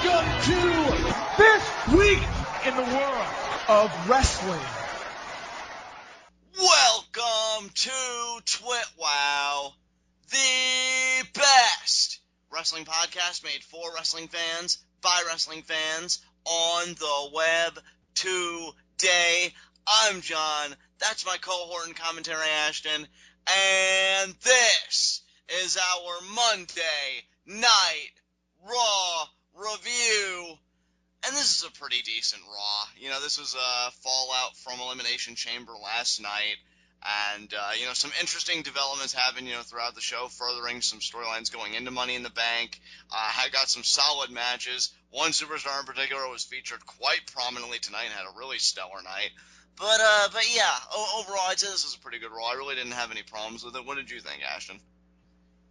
Welcome to this week in the world of wrestling. Welcome to TWitWoW, the best wrestling podcast made for wrestling fans, by wrestling fans, on the web today. I'm John, that's my cohort and commentary Ashton, and this is our Monday Night Raw review. And this is a pretty decent Raw. You know, this was a fallout from Elimination Chamber last night. And, some interesting developments happened, throughout the show, furthering some storylines going into Money in the Bank. I got some solid matches. One superstar in particular was featured quite prominently tonight and had a really stellar night. But yeah, overall, I'd say this was a pretty good Raw. I really didn't have any problems with it. What did you think, Ashton?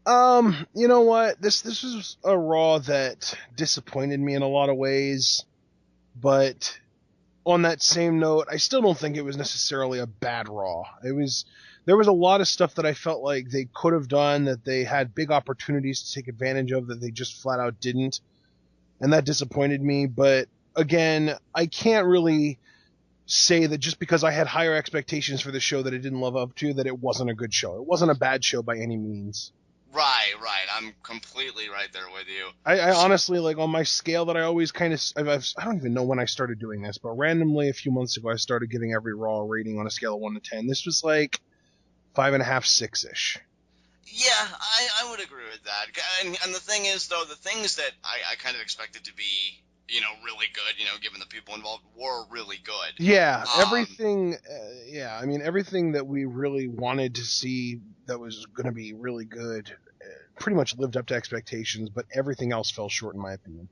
You know what? This was a Raw that disappointed me in a lot of ways, but on that same note, I still don't think it was necessarily a bad Raw. There was a lot of stuff that I felt like they could have done, that they had big opportunities to take advantage of, that they just flat out didn't, and that disappointed me. But again, I can't really say that just because I had higher expectations for the show that I didn't live up to, that it wasn't a good show. It wasn't a bad show by any means. Right. I'm completely right there with you. I honestly, like, on my scale that I always kind of, I don't even know when I started doing this, but randomly a few months ago I started giving every Raw a rating on a scale of 1 to 10. This was like 5.5, 6-ish. Yeah, I would agree with that. And the thing is, though, the things that I kind of expected to be, really good, given the people involved, were really good. Yeah, everything, everything that we really wanted to see that was going to be really good pretty much lived up to expectations, but everything else fell short in my opinion.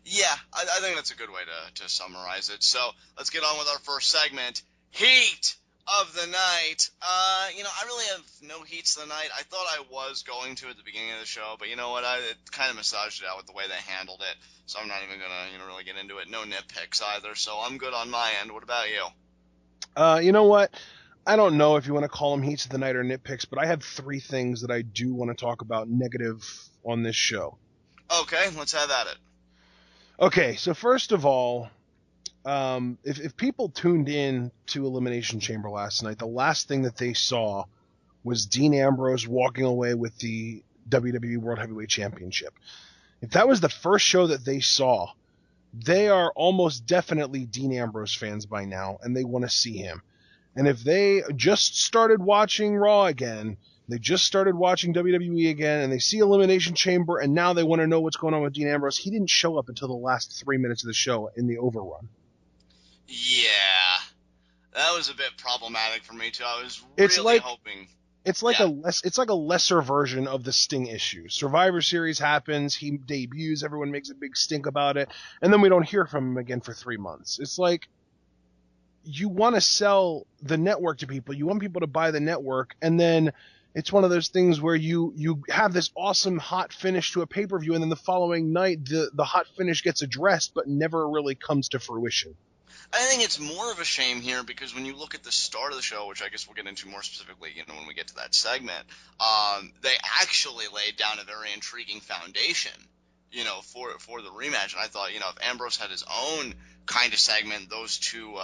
Yeah, I think that's a good way to summarize it. So let's get on with our first segment, Heat of the Night. I really have no heats of the night. I thought I was going to at the beginning of the show, but you know what? It kind of massaged it out with the way they handled it, so I'm not even going to really get into it. No nitpicks either, so I'm good on my end. What about you? You know what? I don't know if you want to call them heats of the night or nitpicks, but I have 3 things that I do want to talk about negative on this show. Okay, let's have at it. Okay, so first of all, if people tuned in to Elimination Chamber last night, the last thing that they saw was Dean Ambrose walking away with the WWE World Heavyweight Championship. If that was the first show that they saw, they are almost definitely Dean Ambrose fans by now, and they want to see him. And if they just started watching Raw again, they just started watching WWE again, and they see Elimination Chamber, and now they want to know what's going on with Dean Ambrose, he didn't show up until the last 3 minutes of the show in the overrun. Yeah, that was a bit problematic for me too. I was really hoping. It's like a lesser version of the Sting issue. Survivor Series happens, he debuts, everyone makes a big stink about it, and then we don't hear from him again for 3 months. It's like, you want to sell the network to people, you want people to buy the network, and then it's one of those things where you have this awesome hot finish to a pay-per-view, and then the following night the hot finish gets addressed but never really comes to fruition. I think it's more of a shame here because when you look at the start of the show, which I guess we'll get into more specifically, when we get to that segment, they actually laid down a very intriguing foundation, for the rematch. And I thought, if Ambrose had his own kind of segment, those two,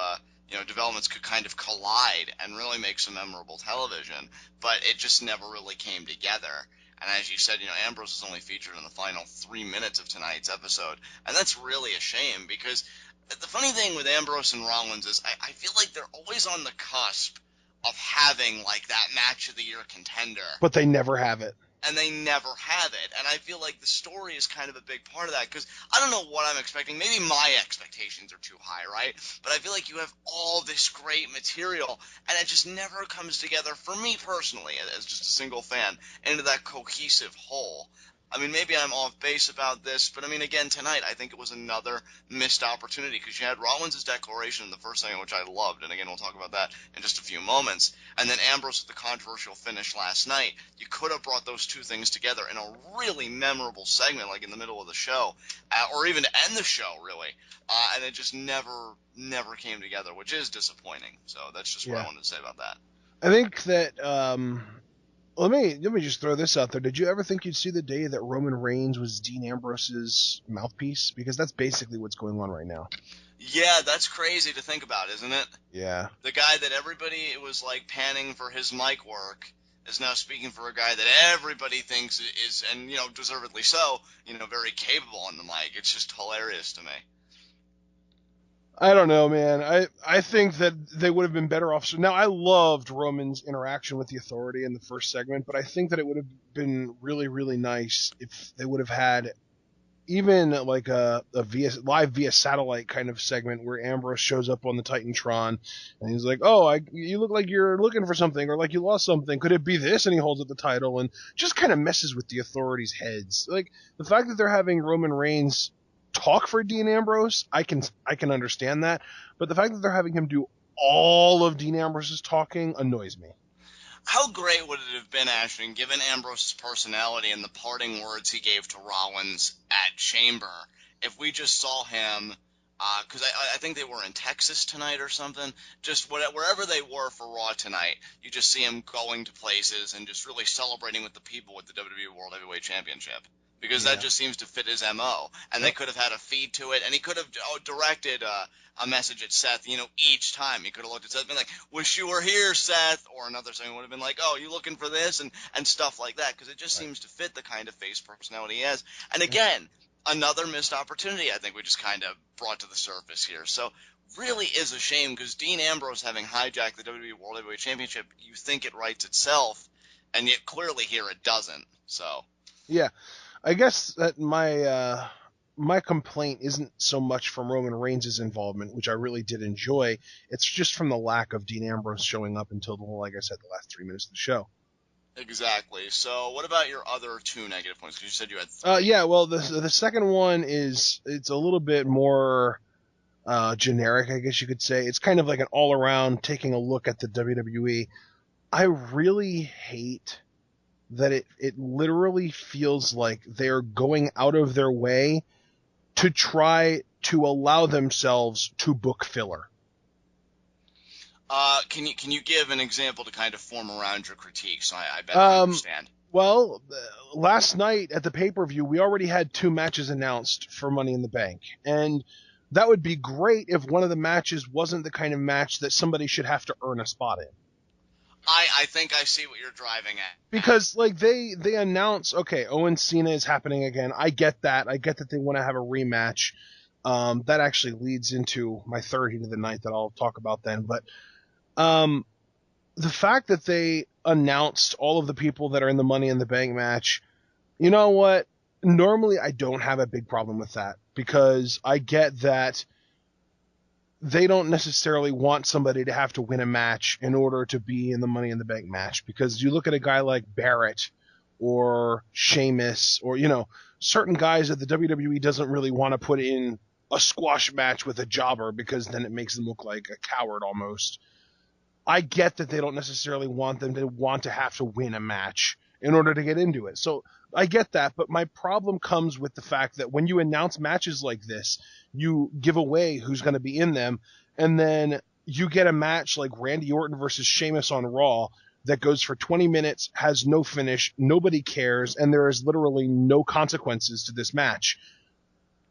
developments could kind of collide and really make some memorable television. But it just never really came together. And as you said, Ambrose is only featured in the final 3 minutes of tonight's episode. And that's really a shame because the funny thing with Ambrose and Rollins is I feel like they're always on the cusp of having, like, that match of the year contender. But they never have it. And they never have it. And I feel like the story is kind of a big part of that because I don't know what I'm expecting. Maybe my expectations are too high, right? But I feel like you have all this great material and it just never comes together for me personally as just a single fan into that cohesive whole. I mean, maybe I'm off base about this, but I mean, again, tonight, I think it was another missed opportunity because you had Rollins' declaration in the first segment, which I loved, and again, we'll talk about that in just a few moments, and then Ambrose with the controversial finish last night. You could have brought those two things together in a really memorable segment, like in the middle of the show, or even to end the show, really, and it just never came together, which is disappointing. So that's just what I wanted to say about that. I think that Let me just throw this out there. Did you ever think you'd see the day that Roman Reigns was Dean Ambrose's mouthpiece? Because that's basically what's going on right now. Yeah, that's crazy to think about, isn't it? Yeah. The guy that everybody was like panning for his mic work is now speaking for a guy that everybody thinks is, and deservedly so, very capable on the mic. It's just hilarious to me. I don't know, man. I think that they would have been better off. So now, I loved Roman's interaction with the Authority in the first segment, but I think that it would have been really, really nice if they would have had even like a live via satellite kind of segment where Ambrose shows up on the Titantron and he's like, "Oh, you look like you're looking for something, or like you lost something. Could it be this?" And he holds up the title and just kind of messes with the Authority's heads. Like the fact that they're having Roman Reigns talk for Dean Ambrose, I can understand that, but the fact that they're having him do all of Dean Ambrose's talking annoys me. How great would it have been, Ashton, given Ambrose's personality and the parting words he gave to Rollins at Chamber, if we just saw him, because I think they were in Texas tonight or something, just wherever they were for Raw tonight, you just see him going to places and just really celebrating with the people with the WWE World Heavyweight Championship. Because that just seems to fit his MO. And they could have had a feed to it, and he could have directed a message at Seth, each time. He could have looked at Seth and been like, "Wish you were here, Seth," or another thing would have been like, "Oh, you looking for this?" and stuff like that, because it just seems to fit the kind of face personality he has. And again, another missed opportunity I think we just kind of brought to the surface here. So really is a shame, because Dean Ambrose having hijacked the WWE World Heavyweight Championship, you think it writes itself, and yet clearly here it doesn't. So Yeah. I guess that my complaint isn't so much from Roman Reigns' involvement, which I really did enjoy. It's just from the lack of Dean Ambrose showing up until, like I said, the last 3 minutes of the show. exactly. So what about your other two negative points? Because you said you had three. Yeah, well, the second one it's a little bit more generic, I guess you could say. It's kind of like an all-around taking a look at the WWE. I really hate that it literally feels like they're going out of their way to try to allow themselves to book filler. Can you give an example to kind of form around your critique so I better understand? Well, last night at the pay-per-view, we already had 2 matches announced for Money in the Bank. And that would be great if one of the matches wasn't the kind of match that somebody should have to earn a spot in. I think I see what you're driving at. Because, like, they announce, okay, Owen Cena is happening again. I get that. I get that they want to have a rematch. That actually leads into my third heat of the night that I'll talk about then. But the fact that they announced all of the people that are in the Money in the Bank match, you know what? Normally I don't have a big problem with that, because I get that they don't necessarily want somebody to have to win a match in order to be in the Money in the Bank match. Because you look at a guy like Barrett or Sheamus or, certain guys that the WWE doesn't really want to put in a squash match with a jobber, because then it makes them look like a coward almost. I get that they don't necessarily want them to have to win a match in order to get into it. So I get that, but my problem comes with the fact that when you announce matches like this, you give away who's going to be in them, and then you get a match like Randy Orton versus Sheamus on Raw that goes for 20 minutes, has no finish, nobody cares, and there is literally no consequences to this match.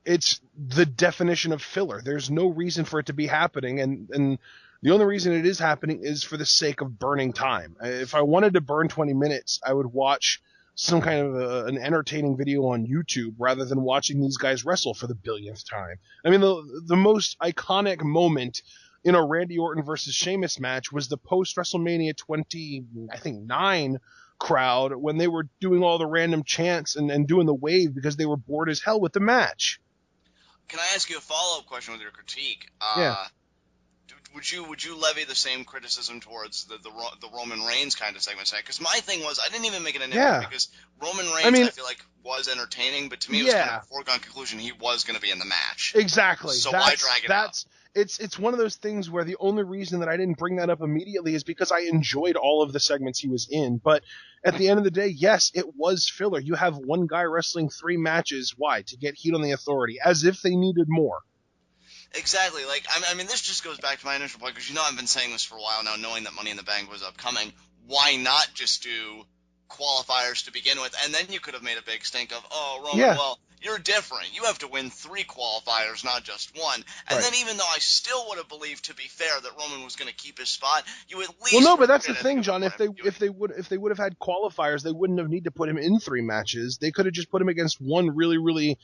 It's the definition of filler. There's no reason for it to be happening, and the only reason it is happening is for the sake of burning time. If I wanted to burn 20 minutes, I would watch some kind of an entertaining video on YouTube rather than watching these guys wrestle for the billionth time. I mean, the most iconic moment in a Randy Orton versus Sheamus match was the post-WrestleMania 9 crowd when they were doing all the random chants and doing the wave because they were bored as hell with the match. Can I ask you a follow-up question with your critique? Yeah. Would you levy the same criticism towards the Roman Reigns kind of segment? Because my thing was, I didn't even make it a nitpick, because Roman Reigns, I feel like, was entertaining, but to me it was kind of a foregone conclusion he was going to be in the match. Exactly. So why drag it out? It's one of those things where the only reason that I didn't bring that up immediately is because I enjoyed all of the segments he was in. But at the end of the day, yes, it was filler. You have one guy wrestling 3 matches. Why? To get heat on the Authority, as if they needed more. Exactly. Like, I mean, this just goes back to my initial point, because I've been saying this for a while now, knowing that Money in the Bank was upcoming. Why not just do qualifiers to begin with, and then you could have made a big stink of, oh, Roman, Yeah. well, you're different. You have to win 3 qualifiers, not just 1. And Right. then even though I still would have believed, to be fair, that Roman was going to keep his spot, you at least Well, no, but would have that's the created, I thing, think, a John. more If they would have had qualifiers, they wouldn't have need to put him in 3 matches. They could have just put him against one really, really,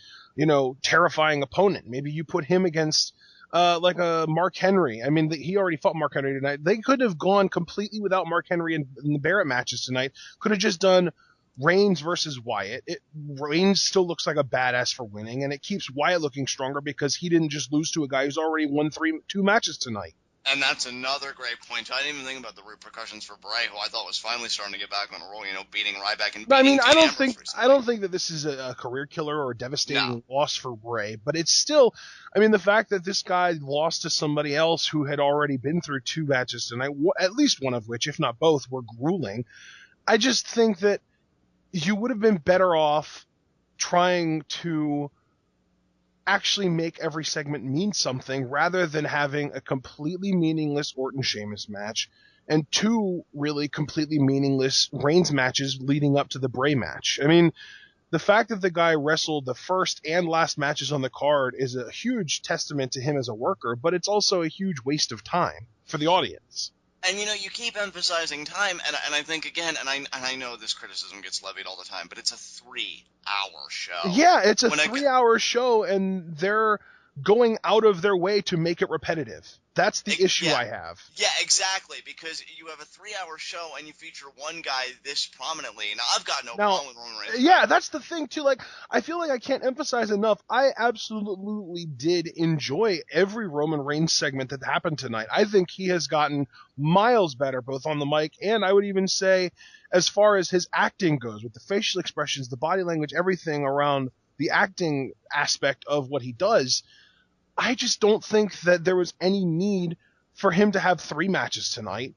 terrifying opponent. Maybe you put him against like a Mark Henry. I mean, he already fought Mark Henry tonight. They could have gone completely without Mark Henry in the Barrett matches tonight. Could have just done Reigns versus Wyatt. Reigns still looks like a badass for winning, and it keeps Wyatt looking stronger because he didn't just lose to a guy who's already won 2 matches tonight. And that's another great point. I didn't even think about the repercussions for Bray, who I thought was finally starting to get back on a roll, beating Ryback and beating I don't Dean think Ambrose recently. I don't think that this is a career killer or a devastating loss for Bray, but it's still, the fact that this guy lost to somebody else who had already been through 2 matches tonight, at least one of which, if not both, were grueling. I just think that you would have been better off trying to actually make every segment mean something rather than having a completely meaningless Orton-Sheamus match and 2 really completely meaningless Reigns matches leading up to the Bray match. I mean, the fact that the guy wrestled the first and last matches on the card is a huge testament to him as a worker, but it's also a huge waste of time for the audience. And you keep emphasizing time, and I think again, and I know this criticism gets levied all the time, but it's a 3-hour show. Yeah, it's a 3-hour show, and they're going out of their way to make it repetitive. That's the issue I have. Yeah, exactly, because you have a 3-hour show and you feature one guy this prominently. Now, I've got no problem with Roman Reigns. Yeah, that's the thing, too. Like, I feel like I can't emphasize enough. I absolutely did enjoy every Roman Reigns segment that happened tonight. I think he has gotten miles better, both on the mic and I would even say as far as his acting goes, with the facial expressions, the body language, everything around the acting aspect of what he does. I just don't think that there was any need for him to have 3 matches tonight,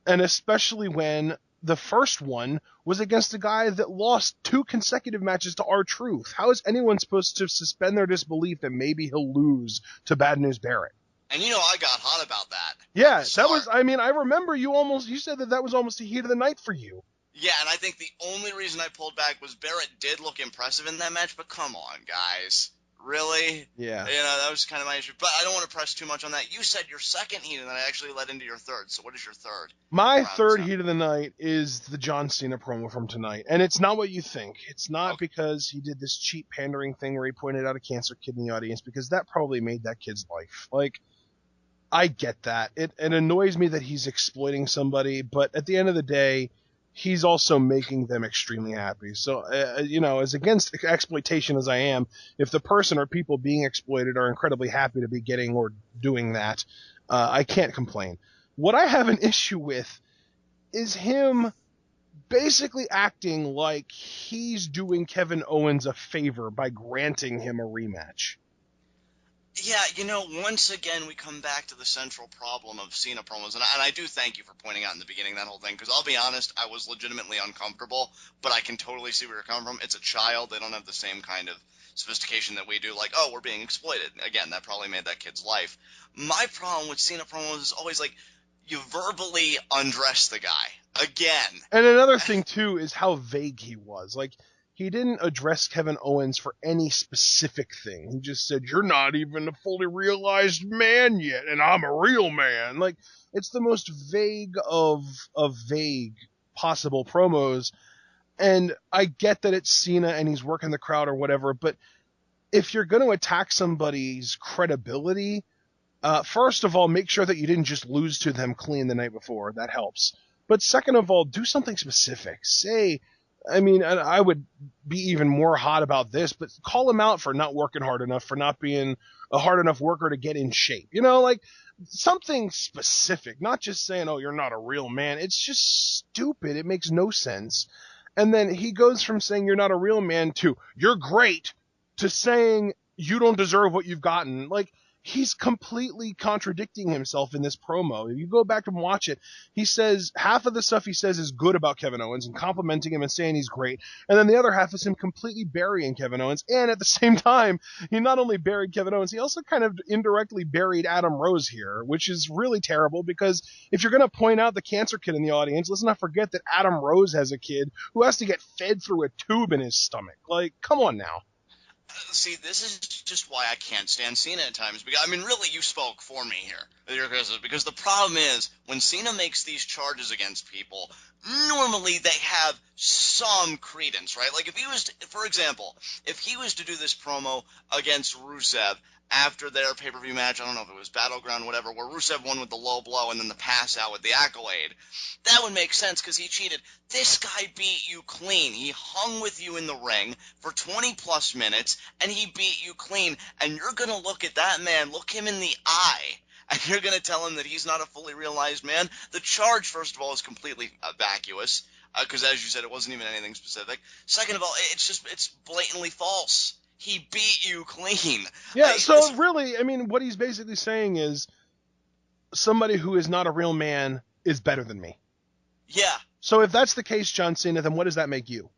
and especially when the first one was against a guy that lost 2 consecutive matches to R-Truth. How is anyone supposed to suspend their disbelief that maybe he'll lose to Bad News Barrett? And I got hot about that. Yeah, that was, I remember you said that was almost the heat of the night for you. Yeah, and I think the only reason I pulled back was Barrett did look impressive in that match, but come on, guys. Really? Yeah. That was kind of my issue. But I don't want to press too much on that. You said your second heat, and then I actually led into your third. So what is your third? My third heat of the night is the John Cena promo from tonight. And it's not what you think. It's not because he did this cheap pandering thing where he pointed out a cancer kid in the audience, because that probably made that kid's life. Like, I get that. It annoys me that he's exploiting somebody, but at the end of the day, he's also making them extremely happy. So, as against exploitation as I am, if the person or people being exploited are incredibly happy to be getting or doing that, I can't complain. What I have an issue with is him basically acting like he's doing Kevin Owens a favor by granting him a rematch. Yeah, once again, we come back to the central problem of Cena promos, and I do thank you for pointing out in the beginning that whole thing, because I'll be honest, I was legitimately uncomfortable, but I can totally see where you're coming from. It's a child. They don't have the same kind of sophistication that we do, like, oh, we're being exploited. Again, that probably made that kid's life. My problem with Cena promos is always, like, you verbally undress the guy. Again. And another thing, too, is how vague he was. Like, he didn't address Kevin Owens for any specific thing. He just said, you're not even a fully realized man yet, and I'm a real man. Like, it's the most vague of vague possible promos. And I get that it's Cena and he's working the crowd or whatever, but if you're going to attack somebody's credibility, first of all, make sure that you didn't just lose to them clean the night before. That helps. But second of all, do something specific. I would be even more hot about this, but call him out for not working hard enough, for not being a hard enough worker to get in shape. Like something specific, not just saying, oh, you're not a real man. It's just stupid. It makes no sense. And then he goes from saying you're not a real man to you're great to saying you don't deserve what you've gotten. Like, he's completely contradicting himself in this promo. If you go back and watch it, he says half of the stuff he says is good about Kevin Owens and complimenting him and saying he's great, and then the other half is him completely burying Kevin Owens. And at the same time, he not only buried Kevin Owens, he also kind of indirectly buried Adam Rose here, which is really terrible, because if you're going to point out the cancer kid in the audience, let's not forget that Adam Rose has a kid who has to get fed through a tube in his stomach. Like, come on now. See, this is just why I can't stand Cena at times. Because, I mean, really, you spoke for me here. Because the problem is, when Cena makes these charges against people, normally they have some credence, right? Like, if he was, for example, if he was to do this promo against Rusev after their pay-per-view match, I don't know if it was Battleground, whatever, where Rusev won with the low blow and then the pass out with the accolade, that would make sense because he cheated. This guy beat you clean. He hung with you in the ring for 20-plus minutes, and he beat you clean. And you're going to look at that man, look him in the eye, and you're going to tell him that he's not a fully realized man? The charge, first of all, is completely vacuous, because as you said, it wasn't even anything specific. Second of all, it's blatantly false. He beat you clean. Yeah, so really, I mean, what he's basically saying is somebody who is not a real man is better than me. Yeah. So if that's the case, John Cena, then what does that make you?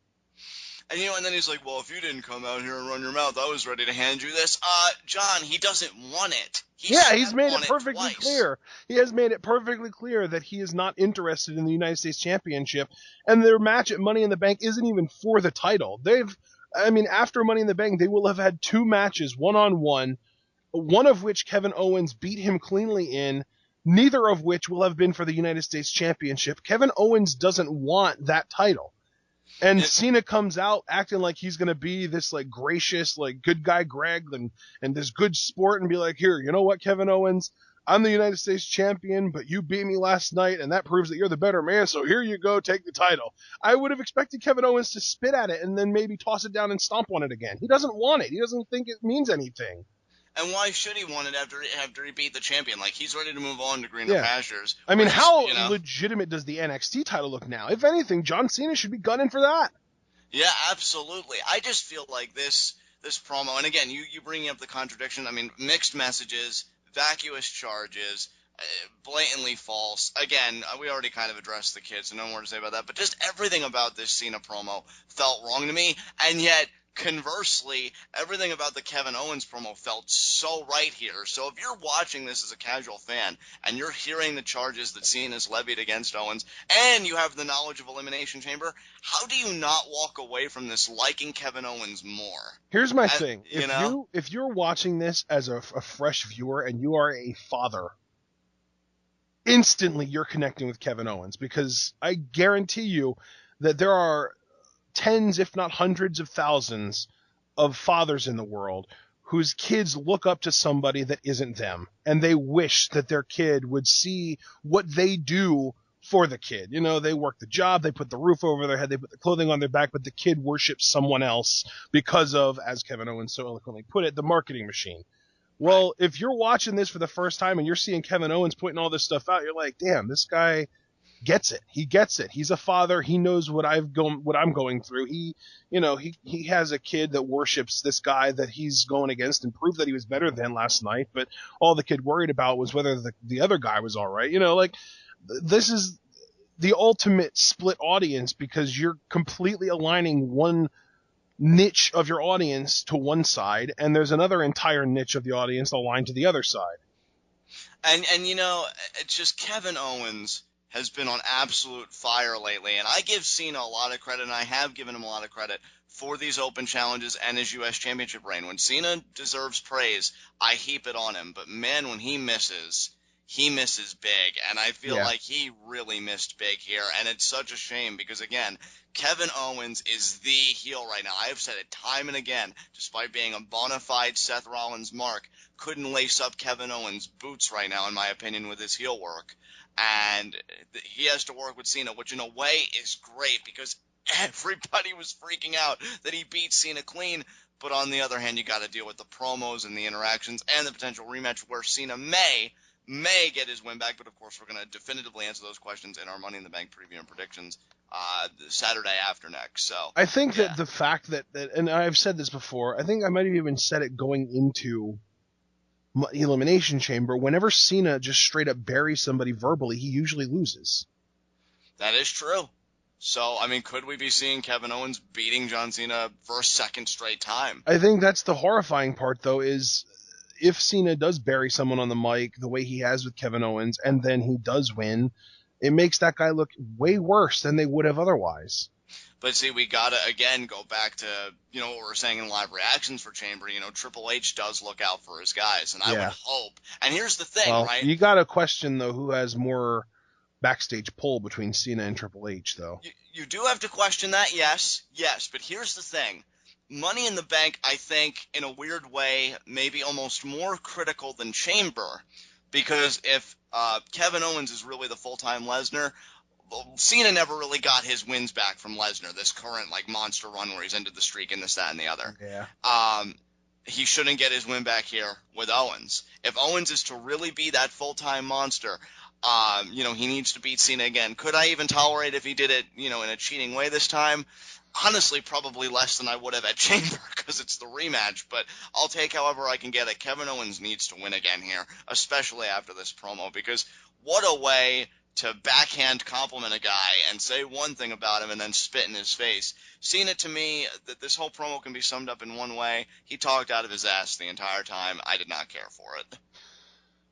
And and then he's like, well, if you didn't come out here and run your mouth, I was ready to hand you this. John, he doesn't want it. He's made it perfectly clear. He has made it perfectly clear that he is not interested in the United States Championship, and their match at Money in the Bank isn't even for the title. After Money in the Bank, they will have had 2 matches, one-on-one, one of which Kevin Owens beat him cleanly in, neither of which will have been for the United States Championship. Kevin Owens doesn't want that title. And Cena comes out acting like he's going to be this, like, gracious, like, good guy Greg and this good sport and be like, here, you know what, Kevin Owens? I'm the United States champion, but you beat me last night, and that proves that you're the better man, so here you go, take the title. I would have expected Kevin Owens to spit at it and then maybe toss it down and stomp on it again. He doesn't want it. He doesn't think it means anything. And why should he want it after he beat the champion? Like, he's ready to move on to greener pastures. I mean, how legitimate does the NXT title look now? If anything, John Cena should be gunning for that. Yeah, absolutely. I just feel like this promo, and again, you bringing up the contradiction, I mean, mixed messages, vacuous charges, blatantly false. Again, we already kind of addressed the kids, so no more to say about that, but just everything about this Cena promo felt wrong to me, and yet, conversely, everything about the Kevin Owens promo felt so right here. So if you're watching this as a casual fan, and you're hearing the charges that Cena's levied against Owens, and you have the knowledge of Elimination Chamber, how do you not walk away from this liking Kevin Owens more? Here's my thing. If you're watching this as a fresh viewer and you are a father, instantly you're connecting with Kevin Owens, because I guarantee you that there are tens, if not hundreds of thousands of fathers in the world whose kids look up to somebody that isn't them, and they wish that their kid would see what they do for the kid. You know, they work the job, they put the roof over their head, they put the clothing on their back, but the kid worships someone else because of, as Kevin Owens so eloquently put it, the marketing machine. Well, if you're watching this for the first time and you're seeing Kevin Owens putting all this stuff out, you're like, damn, this guy gets it. He gets it. He's a father. He knows what I'm going through. He has a kid that worships this guy that he's going against and proved that he was better than last night. But all the kid worried about was whether the other guy was all right. This is the ultimate split audience, because you're completely aligning one niche of your audience to one side, and there's another entire niche of the audience aligned to the other side. And it's just Kevin Owens has been on absolute fire lately, and I give Cena a lot of credit, and I have given him a lot of credit for these open challenges and his U.S. Championship reign. When Cena deserves praise, I heap it on him, but man, when he misses big, and I feel like he really missed big here, and it's such a shame because, again, Kevin Owens is the heel right now. I have said it time and again, despite being a bona fide Seth Rollins mark, couldn't lace up Kevin Owens' boots right now, in my opinion, with his heel work. And he has to work with Cena, which in a way is great because everybody was freaking out that he beat Cena clean. But on the other hand, you got to deal with the promos and the interactions and the potential rematch where Cena may get his win back. But of course, we're going to definitively answer those questions in our Money in the Bank preview and predictions Saturday after next. So I think that the fact that, and I've said this before, I think I might have even said it going into Elimination Chamber, whenever Cena just straight up buries somebody verbally, he usually loses. That is true. So, I mean, could we be seeing Kevin Owens beating John Cena for a second straight time? I think that's the horrifying part, though, is if Cena does bury someone on the mic the way he has with Kevin Owens, and then he does win, it makes that guy look way worse than they would have otherwise. But see, we gotta, again, go back to, what we were saying in live reactions for Chamber. Triple H does look out for his guys, and I would hope. And here's the thing, right? You gotta question, though, who has more backstage pull between Cena and Triple H, though. You do have to question that, yes, but here's the thing. Money in the Bank, I think, in a weird way, maybe almost more critical than Chamber, because if Kevin Owens is really the full-time Lesnar, Cena never really got his wins back from Lesnar, this current monster run where he's ended the streak and this, that, and the other. Yeah. He shouldn't get his win back here with Owens. If Owens is to really be that full-time monster, he needs to beat Cena again. Could I even tolerate if he did it, in a cheating way this time? Honestly, probably less than I would have at Chamber because it's the rematch, but I'll take however I can get it. Kevin Owens needs to win again here, especially after this promo, because what a way to backhand compliment a guy and say one thing about him and then spit in his face. Cena, to me, this whole promo can be summed up in one way. He talked out of his ass the entire time. I did not care for it.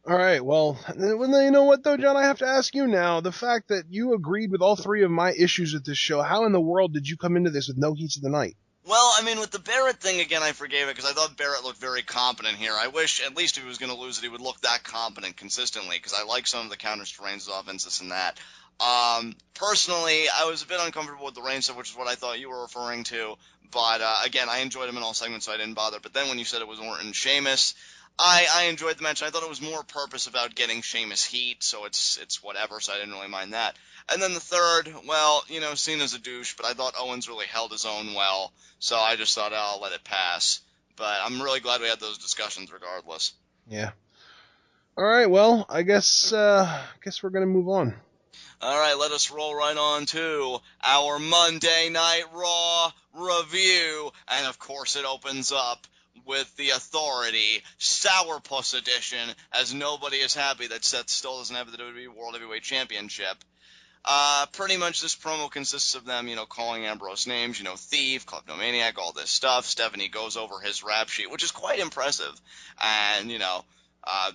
All right, well, you know what, though, John? I have to ask you now. The fact that you agreed with all three of my issues with this show, how in the world did you come into this with no heats of the night? Well, I mean, with the Barrett thing, again, I forgave it because I thought Barrett looked very competent here. I wish, at least if he was going to lose it, he would look that competent consistently because I like some of the counters to Reigns' offense, this and that. Personally, I was a bit uncomfortable with the Reigns stuff, which is what I thought you were referring to. But, again, I enjoyed him in all segments, so I didn't bother. But then when you said it was Orton and Sheamus, I enjoyed the match. I thought it was more purpose about getting Sheamus heat, so it's whatever, so I didn't really mind that. And then the third, well, Cena's a douche, but I thought Owens really held his own well, so I just thought, I'll let it pass. But I'm really glad we had those discussions regardless. Yeah. All right, well, I guess we're going to move on. All right, let us roll right on to our Monday Night Raw review. And, of course, it opens up with the Authority Sourpuss Edition, as nobody is happy that Seth still doesn't have the WWE World Heavyweight Championship. Pretty much this promo consists of them, calling Ambrose names, thief, kleptomaniac, all this stuff. Stephanie goes over his rap sheet, which is quite impressive. And,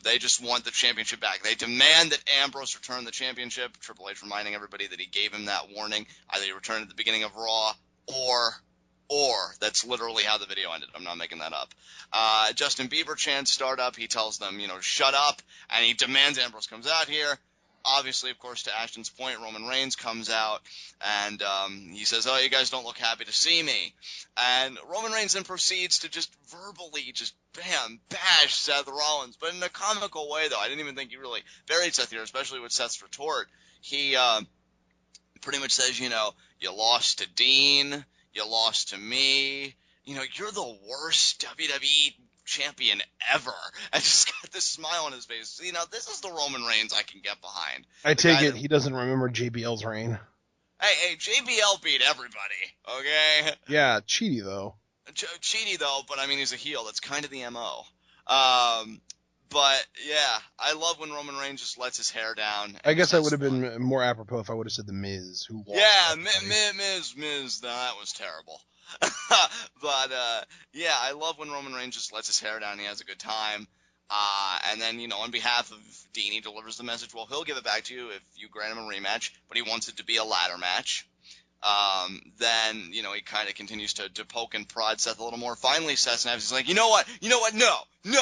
they just want the championship back. They demand that Ambrose return the championship. Triple H reminding everybody that he gave him that warning. Either he returned at the beginning of Raw, or that's literally how the video ended. I'm not making that up. Justin Bieber chants start up. He tells them, shut up. And he demands Ambrose comes out here. Obviously, of course, to Ashton's point, Roman Reigns comes out, and he says, oh, you guys don't look happy to see me. And Roman Reigns then proceeds to just verbally bash Seth Rollins, but in a comical way, though. I didn't even think he really buried Seth here, especially with Seth's retort. He pretty much says, you lost to Dean, you lost to me, you're the worst WWE champion ever. And just got this smile on his face. This is the Roman Reigns I can get behind. I take it he doesn't remember JBL's reign. Hey, JBL beat everybody, okay? Yeah, cheaty though. Cheaty though, but I mean he's a heel. That's kind of the MO. But yeah, I love when Roman Reigns just lets his hair down. I guess that would have been more apropos if I would have said the Miz, who lost. Yeah, Miz. No, that was terrible. But yeah, I love when Roman Reigns just lets his hair down. He has a good time. And then, on behalf of Dean, he delivers the message. Well, he'll give it back to you if you grant him a rematch, but he wants it to be a ladder match. Then, he kind of continues to poke and prod Seth a little more. Finally, Seth snaps. He's like, you know what? No.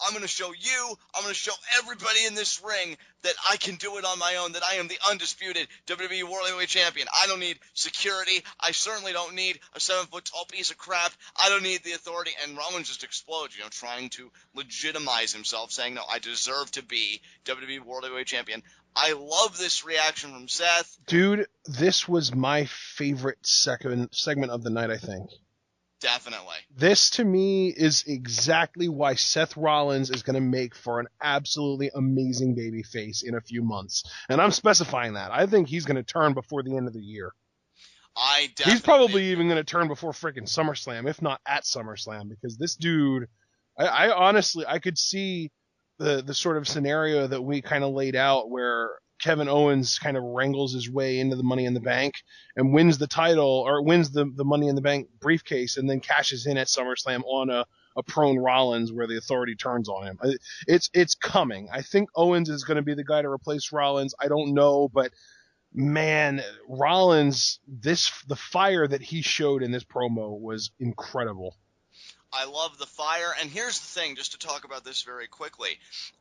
I'm going to show you, I'm going to show everybody in this ring that I can do it on my own, that I am the undisputed WWE World Heavyweight Champion. I don't need security. I certainly don't need a 7-foot-tall piece of crap. I don't need the Authority. And Roman just explodes, trying to legitimize himself, saying, no, I deserve to be WWE World Heavyweight Champion. I love this reaction from Seth. Dude, this was my favorite segment of the night, I think. Definitely. This, to me, is exactly why Seth Rollins is going to make for an absolutely amazing babyface in a few months. And I'm specifying that. I think he's going to turn before the end of the year. He's probably even going to turn before freaking SummerSlam, if not at SummerSlam, because this dude, I honestly, I could see the sort of scenario that we kind of laid out where Kevin Owens kind of wrangles his way into the Money in the Bank and wins the title, or wins the Money in the Bank briefcase, and then cashes in at SummerSlam on a prone Rollins where the Authority turns on him. It's coming. I think Owens is going to be the guy to replace Rollins. I don't know, but man, Rollins, the fire that he showed in this promo was incredible. I love the fire, and here's the thing, just to talk about this very quickly.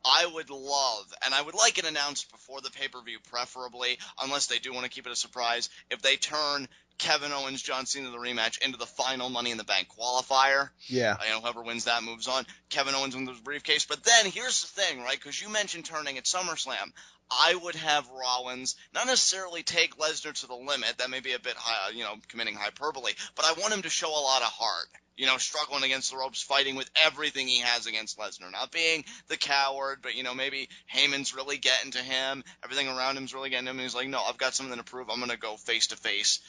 I would love, and I would like it announced before the pay-per-view preferably, unless they do want to keep it a surprise, if they turn Kevin Owens, John Cena, the rematch, into the final Money in the Bank qualifier. Yeah. Whoever wins that moves on. Kevin Owens wins the briefcase. But then, here's the thing, right, because you mentioned turning at SummerSlam. I would have Rollins not necessarily take Lesnar to the limit. That may be a bit high, committing hyperbole. But I want him to show a lot of heart. Struggling against the ropes, fighting with everything he has against Lesnar. Not being the coward, but, maybe Heyman's really getting to him. Everything around him's really getting to him. And he's like, no, I've got something to prove. I'm going to go face-to-face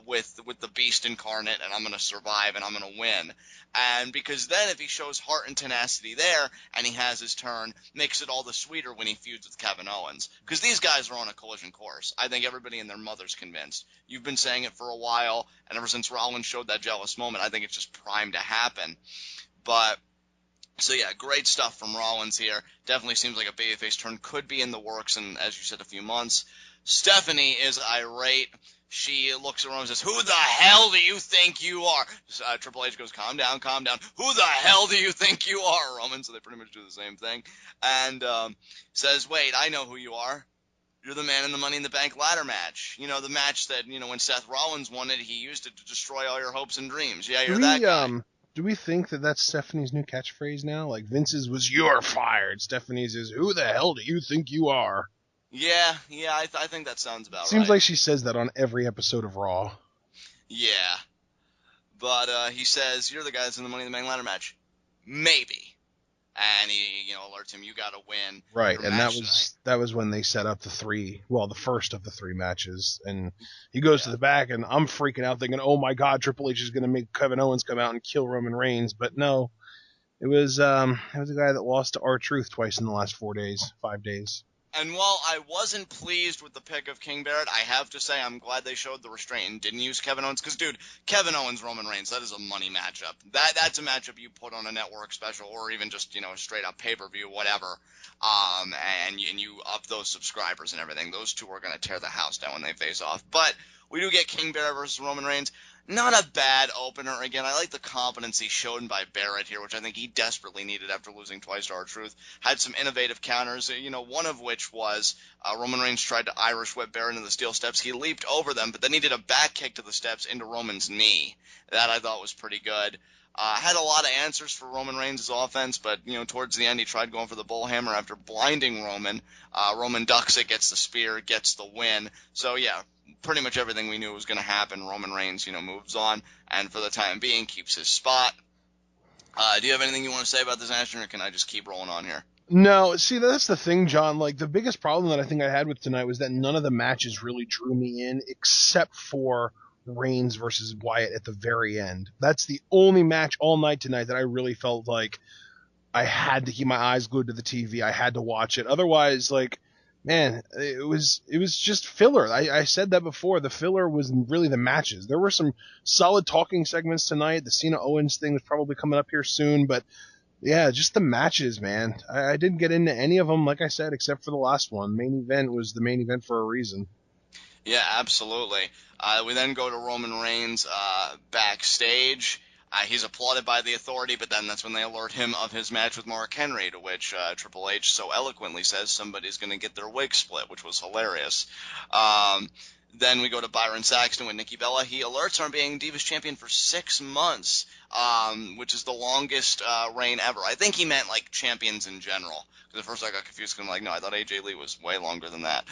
with the Beast incarnate, and I'm going to survive, and I'm going to win. And because then if he shows heart and tenacity there, and he has his turn, makes it all the sweeter when he feuds with Kevin Owens. Because these guys are on a collision course. I think everybody and their mother's convinced. You've been saying it for a while, and ever since Rollins showed that jealous moment, I think it's just primed to happen. But, so yeah, great stuff from Rollins here. Definitely seems like a babyface turn could be in the works in, as you said, a few months. Stephanie is irate. She looks around and says, who the hell do you think you are? Triple H goes, calm down, calm down. Who the hell do you think you are, Roman? So they pretty much do the same thing. And says, wait, I know who you are. You're the man in the Money in the Bank ladder match. The match that, when Seth Rollins won it, he used it to destroy all your hopes and dreams. Yeah, you're that guy. Do we think that that's Stephanie's new catchphrase now? Like Vince's was, you're fired. Stephanie's is, who the hell do you think you are? Yeah, I think that sounds about right. Seems like she says that on every episode of Raw. Yeah. But he says, you're the guy that's in the Money in the Bank ladder match. Maybe. And he, alerts him, you got to win. Right, and that was when they set up the first of the three matches. And he goes to the back, and I'm freaking out thinking, oh my God, Triple H is going to make Kevin Owens come out and kill Roman Reigns. But no, it was a guy that lost to R-Truth twice in the last 5 days. And while I wasn't pleased with the pick of King Barrett, I have to say I'm glad they showed the restraint and didn't use Kevin Owens. Because, dude, Kevin Owens, Roman Reigns, that is a money matchup. That's a matchup you put on a network special or even just, a straight-up pay-per-view, whatever. And you up those subscribers and everything. Those two are going to tear the house down when they face off. But we do get King Barrett versus Roman Reigns. Not a bad opener. Again, I like the competency shown by Barrett here, which I think he desperately needed after losing twice to R-Truth. Had some innovative counters, one of which was Roman Reigns tried to Irish whip Barrett into the steel steps. He leaped over them, but then he did a back kick to the steps into Roman's knee. That I thought was pretty good. Had a lot of answers for Roman Reigns' offense, but, towards the end he tried going for the bullhammer after blinding Roman. Roman ducks it, gets the spear, gets the win. So, yeah, pretty much everything we knew was going to happen. Roman Reigns, moves on, and for the time being keeps his spot. Do you have anything you want to say about this match, or can I just keep rolling on here? No, see, that's the thing, John. Like, the biggest problem that I think I had with tonight was that none of the matches really drew me in, except for Reigns versus Wyatt at the very end. That's the only match all night tonight that I really felt like I had to keep my eyes glued to the TV. I had to watch it. Otherwise, like, man, it was just filler. I said that before. The filler was really the matches. There were some solid talking segments tonight. The Cena Owens thing was probably coming up here soon, but yeah, just the matches, man. I didn't get into any of them, like I said, except for the last one. Main event was the main event for a reason. Yeah, absolutely. We then go to Roman Reigns backstage. He's applauded by the Authority, but then that's when they alert him of his match with Mark Henry, to which Triple H so eloquently says somebody's going to get their wig split, which was hilarious. Then we go to Byron Saxton with Nikki Bella. He alerts her on being Divas Champion for 6 months, which is the longest reign ever. I think he meant, like, champions in general. Because at first I got confused because I'm like, no, I thought AJ Lee was way longer than that.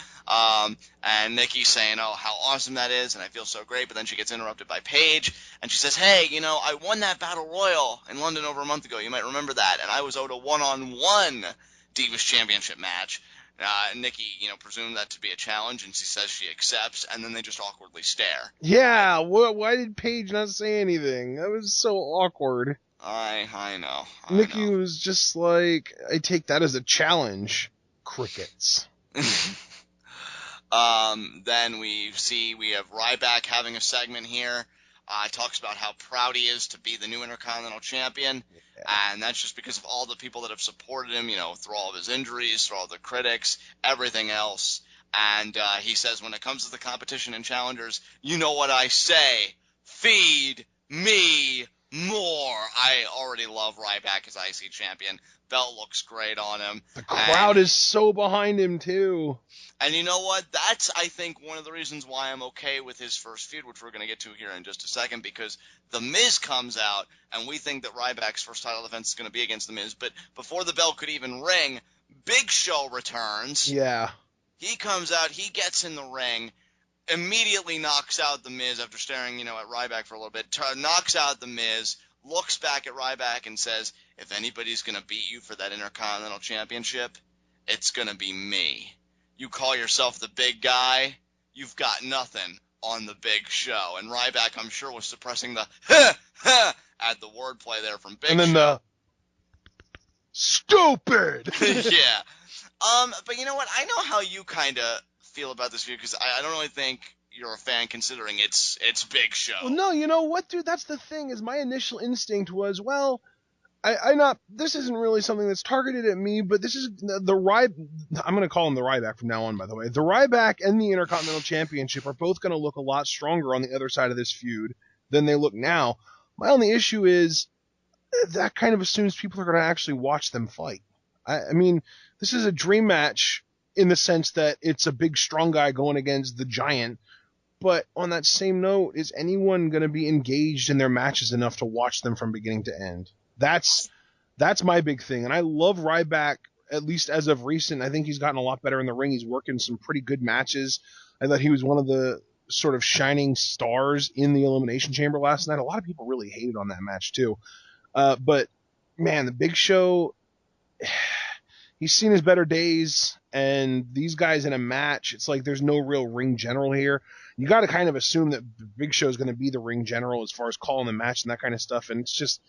And Nikki's saying, oh, how awesome that is, and I feel so great. But then she gets interrupted by Paige, and she says, hey, I won that Battle Royal in London over a month ago. You might remember that. And I was owed a one-on-one Divas Championship match. Nikki, presumed that to be a challenge, and she says she accepts, and then they just awkwardly stare. Yeah, why did Paige not say anything? That was so awkward. I know. Nikki was just like, I take that as a challenge. Crickets. Then we have Ryback having a segment here. Talks about how proud he is to be the new Intercontinental Champion. Yeah. And that's just because of all the people that have supported him, through all of his injuries, through all the critics, everything else. And he says when it comes to the competition and challengers, you know what I say, feed me more. I already love Ryback as IC champion. Belt looks great on him. The crowd is so behind him, too. And you know what? That's, I think, one of the reasons why I'm okay with his first feud, which we're going to get to here in just a second, because The Miz comes out, and we think that Ryback's first title defense is going to be against The Miz. But before the bell could even ring, Big Show returns. Yeah. He comes out, he gets in the ring, immediately knocks out The Miz after staring, at Ryback for a little bit, knocks out The Miz, looks back at Ryback and says, if anybody's going to beat you for that Intercontinental Championship, it's going to be me. You call yourself the big guy, you've got nothing on the Big Show. And Ryback, I'm sure, was suppressing the at the wordplay there from Big Show. And then the stupid. Yeah. But you know what? I know how you kind of feel about this video, because I don't really think you're a fan, considering it's Big Show. Well, no, you know what, dude? That's the thing, is my initial instinct was, well, this isn't really something that's targeted at me, but this is I'm going to call him the Ryback from now on, by the way. The Ryback and the Intercontinental Championship are both going to look a lot stronger on the other side of this feud than they look now. My only issue is that kind of assumes people are going to actually watch them fight. I mean, this is a dream match in the sense that it's a big, strong guy going against the giant. But on that same note, is anyone going to be engaged in their matches enough to watch them from beginning to end? That's my big thing. And I love Ryback, at least as of recent. I think he's gotten a lot better in the ring. He's working some pretty good matches. I thought he was one of the sort of shining stars in the Elimination Chamber last night. A lot of people really hated on that match too. But man, the Big Show, he's seen his better days, and these guys in a match, it's like there's no real ring general here. You got to kind of assume that Big Show is going to be the ring general as far as calling the match and that kind of stuff. And it's just,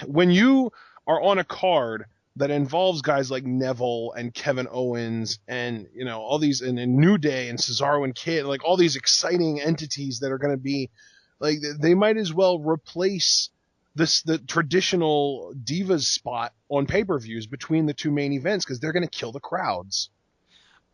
when you are on a card that involves guys like Neville and Kevin Owens and, all these, and New Day and Cesaro and Kid, like all these exciting entities that are going to be, like, they might as well replace the traditional Divas spot on pay-per-views between the two main events, because they're going to kill the crowds.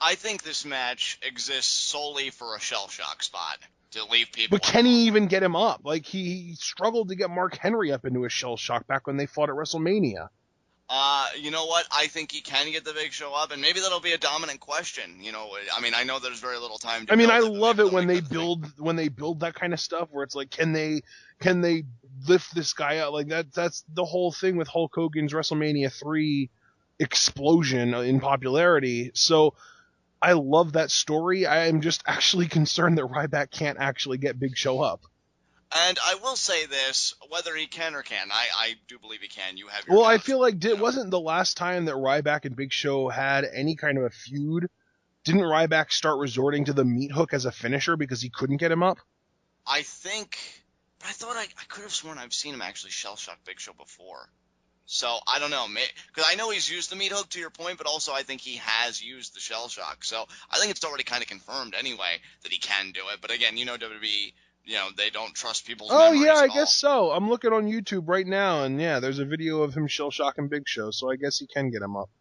I think this match exists solely for a shell shock spot to leave people. But can he even get him up? Like, he struggled to get Mark Henry up into a shell shock back when they fought at WrestleMania. You know what? I think he can get the Big Show up, and maybe that'll be a dominant question. I mean, I know there's very little time to I love it when they build that kind of stuff where it's like, can they lift this guy up? Like that's the whole thing with Hulk Hogan's WrestleMania 3 explosion in popularity. So I love that story. I am just actually concerned that Ryback can't actually get Big Show up. And I will say this, whether he can or can, I do believe he can. You have your doubts. I feel like wasn't the last time that Ryback and Big Show had any kind of a feud? Didn't Ryback start resorting to the meat hook as a finisher because he couldn't get him up? I think, but I thought I could have sworn I've seen him actually shell shock Big Show before. So I don't know, because I know he's used the meat hook, to your point, but also I think he has used the shell shock. So I think it's already kind of confirmed anyway that he can do it. But again, WWE, they don't trust people's memories at all. I guess so. I'm looking on YouTube right now, and yeah, there's a video of him shell shocking Big Show, so I guess he can get him up.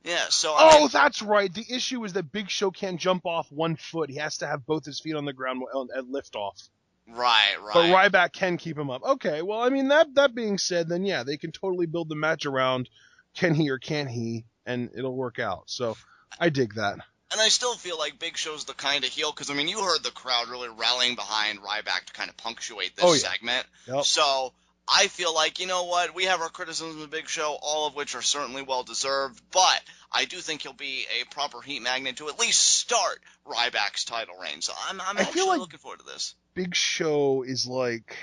Yeah, so that's right. The issue is that Big Show can't jump off one foot. He has to have both his feet on the ground at liftoff. Right. But Ryback can keep him up. Okay, well, I mean, that being said, then yeah, they can totally build the match around can he or can't he, and it'll work out. So I dig that. And I still feel like Big Show's the kind of heel, because, I mean, you heard the crowd really rallying behind Ryback to kind of punctuate this segment. Yep. So I feel like, you know what, we have our criticisms of Big Show, all of which are certainly well-deserved, but I do think he'll be a proper heat magnet to at least start Ryback's title reign. So I'm actually looking forward to this. Big Show is like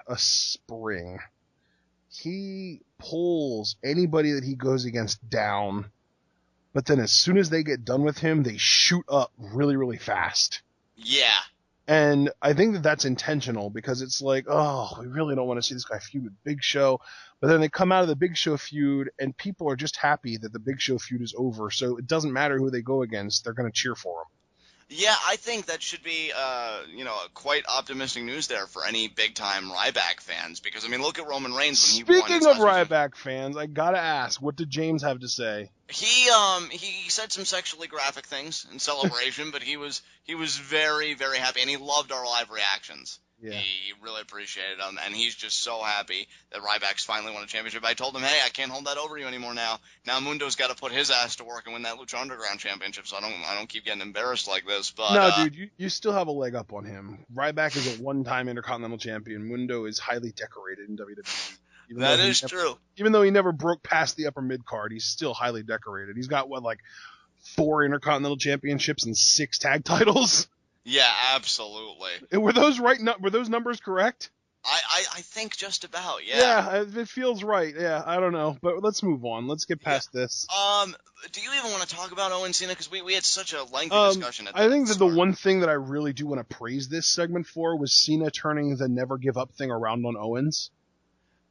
a spring. He pulls anybody that he goes against down, but then as soon as they get done with him, they shoot up really, really fast. Yeah. And I think that that's intentional because it's like, oh, we really don't want to see this guy feud with Big Show. But then they come out of the Big Show feud, and people are just happy that the Big Show feud is over. So it doesn't matter who they go against. They're going to cheer for him. Yeah, I think that should be, quite optimistic news there for any big-time Ryback fans. Because, I mean, look at Roman Reigns when he won. Speaking of Ryback fans, I got to ask, what did James have to say? He said some sexually graphic things in celebration, but he was very, very happy, and he loved our live reactions. Yeah. He really appreciated them, and he's just so happy that Ryback's finally won a championship. I told him, hey, I can't hold that over you anymore now. Now Mundo's got to put his ass to work and win that Lucha Underground championship, so I don't keep getting embarrassed like this. But no, dude, you still have a leg up on him. Ryback is a one-time Intercontinental Champion. Mundo is highly decorated in WWE. That is true. Even though he never broke past the upper mid card, he's still highly decorated. He's got like 4 Intercontinental Championships and 6 tag titles. Yeah, absolutely. And were those right? Were those numbers correct? I think just about, yeah. Yeah, it feels right. Yeah, I don't know, but let's move on. Let's get past this. Do you even want to talk about Owen Cena? Because we had such a lengthy discussion at I think that the one thing that I really do want to praise this segment for was Cena turning the never give up thing around on Owens.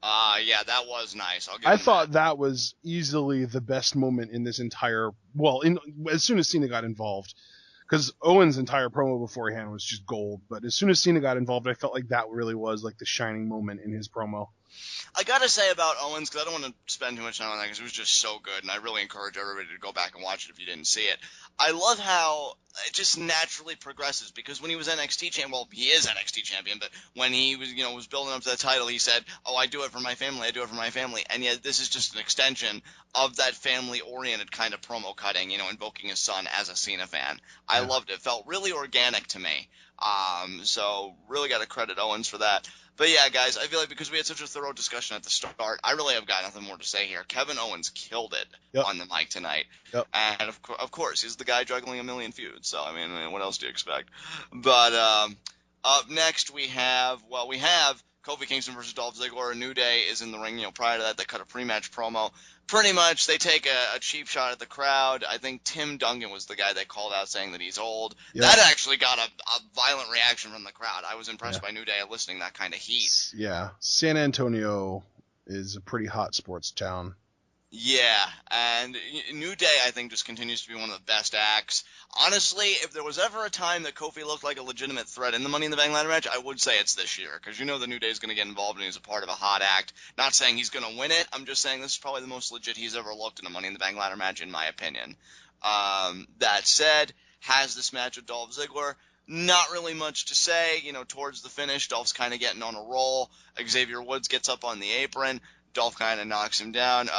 Yeah, that was nice. I thought that was easily the best moment in this entire. Well, as soon as Cena got involved, because Owens' entire promo beforehand was just gold. But as soon as Cena got involved, I felt like that really was like the shining moment in his promo. I gotta say about Owens, because I don't want to spend too much time on that, because it was just so good, and I really encourage everybody to go back and watch it if you didn't see it. I love how it just naturally progresses, because when he was NXT champion, well, he is NXT champion, but when he was, was building up to the title, he said, "Oh, I do it for my family, I do it for my family," and yet this is just an extension of that family-oriented kind of promo cutting, invoking his son as a Cena fan. I loved it. It felt really organic to me. So really got to credit Owens for that. But yeah, guys, I feel like because we had such a thorough discussion at the start, I really have got nothing more to say here. Kevin Owens killed it on the mic tonight. Yep. And of course, he's the guy juggling a million feuds. So, I mean, what else do you expect? But up next we have Kofi Kingston versus Dolph Ziggler. A New Day is in the ring. Prior to that, they cut a pre-match promo. Pretty much, they take a cheap shot at the crowd. I think Tim Duncan was the guy they called out saying that he's old. Yep. That actually got a violent reaction from the crowd. I was impressed by New Day eliciting that kind of heat. Yeah, San Antonio is a pretty hot sports town. Yeah, and New Day, I think, just continues to be one of the best acts. Honestly, if there was ever a time that Kofi looked like a legitimate threat in the Money in the Bank ladder match, I would say it's this year, because the New Day is going to get involved and he's a part of a hot act. Not saying he's going to win it, I'm just saying this is probably the most legit he's ever looked in a Money in the Bank ladder match, in my opinion. That said, has this match with Dolph Ziggler. Not really much to say, towards the finish, Dolph's kind of getting on a roll. Xavier Woods gets up on the apron. Dolph kind of knocks him down.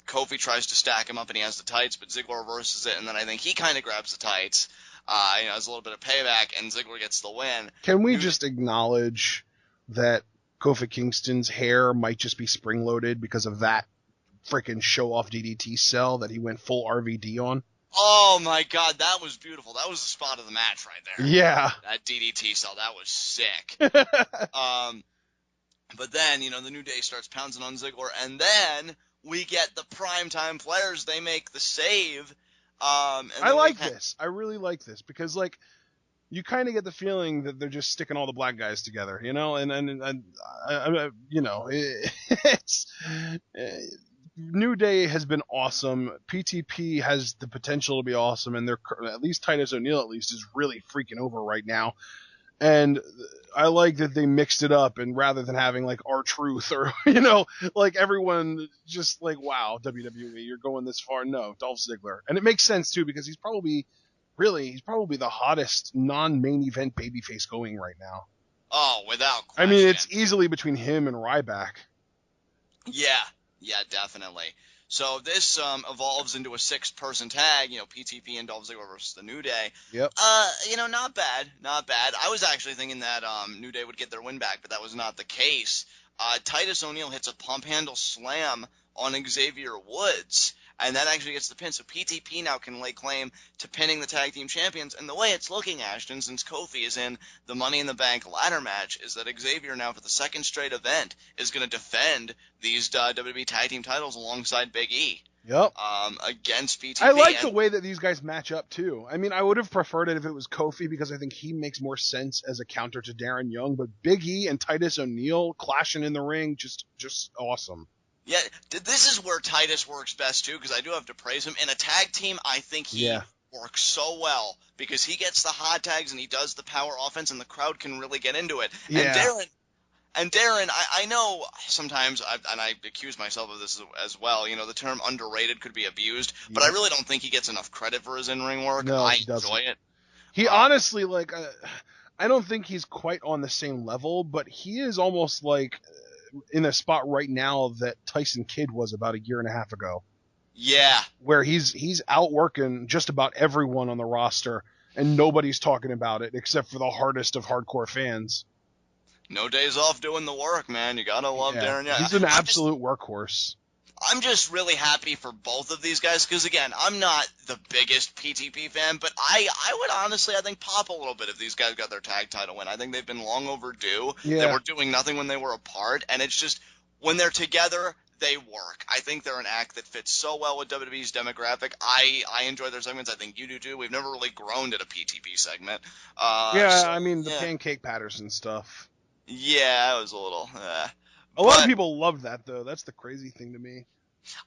Kofi tries to stack him up and he has the tights, but Ziggler reverses it, and then I think he kind of grabs the tights, as a little bit of payback, and Ziggler gets the win. Can we just acknowledge that Kofi Kingston's hair might just be spring-loaded because of that freaking show-off DDT cell that he went full RVD on? Oh my God, that was beautiful. That was the spot of the match right there. Yeah. That DDT cell, that was sick. But then, the New Day starts pouncing on Ziggler, and then we get the primetime players. They make the save. I like this. I really like this because, you kind of get the feeling that they're just sticking all the black guys together, it's New Day has been awesome. PTP has the potential to be awesome, and they're at least Titus O'Neil is really freaking over right now. And I like that they mixed it up, and rather than having R-Truth or everyone just wow, WWE, you're going this far. No, Dolph Ziggler, and it makes sense too because he's probably the hottest non-main event babyface going right now. Oh, without question. I mean, it's easily between him and Ryback. Yeah, definitely. So this evolves into a 6-person tag, PTP and Dolph Ziggler versus the New Day. Yep. Not bad. I was actually thinking that New Day would get their win back, but that was not the case. Titus O'Neil hits a pump handle slam on Xavier Woods, and that actually gets the pin. So PTP now can lay claim to pinning the tag team champions. And the way it's looking, Ashton, since Kofi is in the Money in the Bank ladder match, is that Xavier now for the second straight event is going to defend these WWE tag team titles alongside Big E. Yep. Against PTP. I like the way that these guys match up too. I mean, I would have preferred it if it was Kofi because I think he makes more sense as a counter to Darren Young. But Big E and Titus O'Neil clashing in the ring, just awesome. Yeah, this is where Titus works best too, because I do have to praise him. In a tag team, I think he works so well because he gets the hot tags and he does the power offense, and the crowd can really get into it. Yeah. And Darren, I know sometimes, I accuse myself of this as well, the term underrated could be abused, but I really don't think he gets enough credit for his in-ring work. No, I he doesn't. enjoy it. He honestly, I don't think he's quite on the same level, but he is almost like in a spot right now that Tyson Kidd was about a year and a half ago. Yeah. Where he's outworking just about everyone on the roster, and nobody's talking about it except for the hardest of hardcore fans. No days off doing the work, man. You gotta love Darren Young. He's an absolute workhorse. I'm just really happy for both of these guys because, again, I'm not the biggest PTP fan, but I would honestly, I think, pop a little bit if these guys got their tag title win. I think they've been long overdue. Yeah. They were doing nothing when they were apart, and it's just when they're together, they work. I think they're an act that fits so well with WWE's demographic. I enjoy their segments. I think you do too. We've never really groaned at a PTP segment. I mean, the Pancake Patterson stuff. Yeah, it was a little... A lot of people love that, though. That's the crazy thing to me.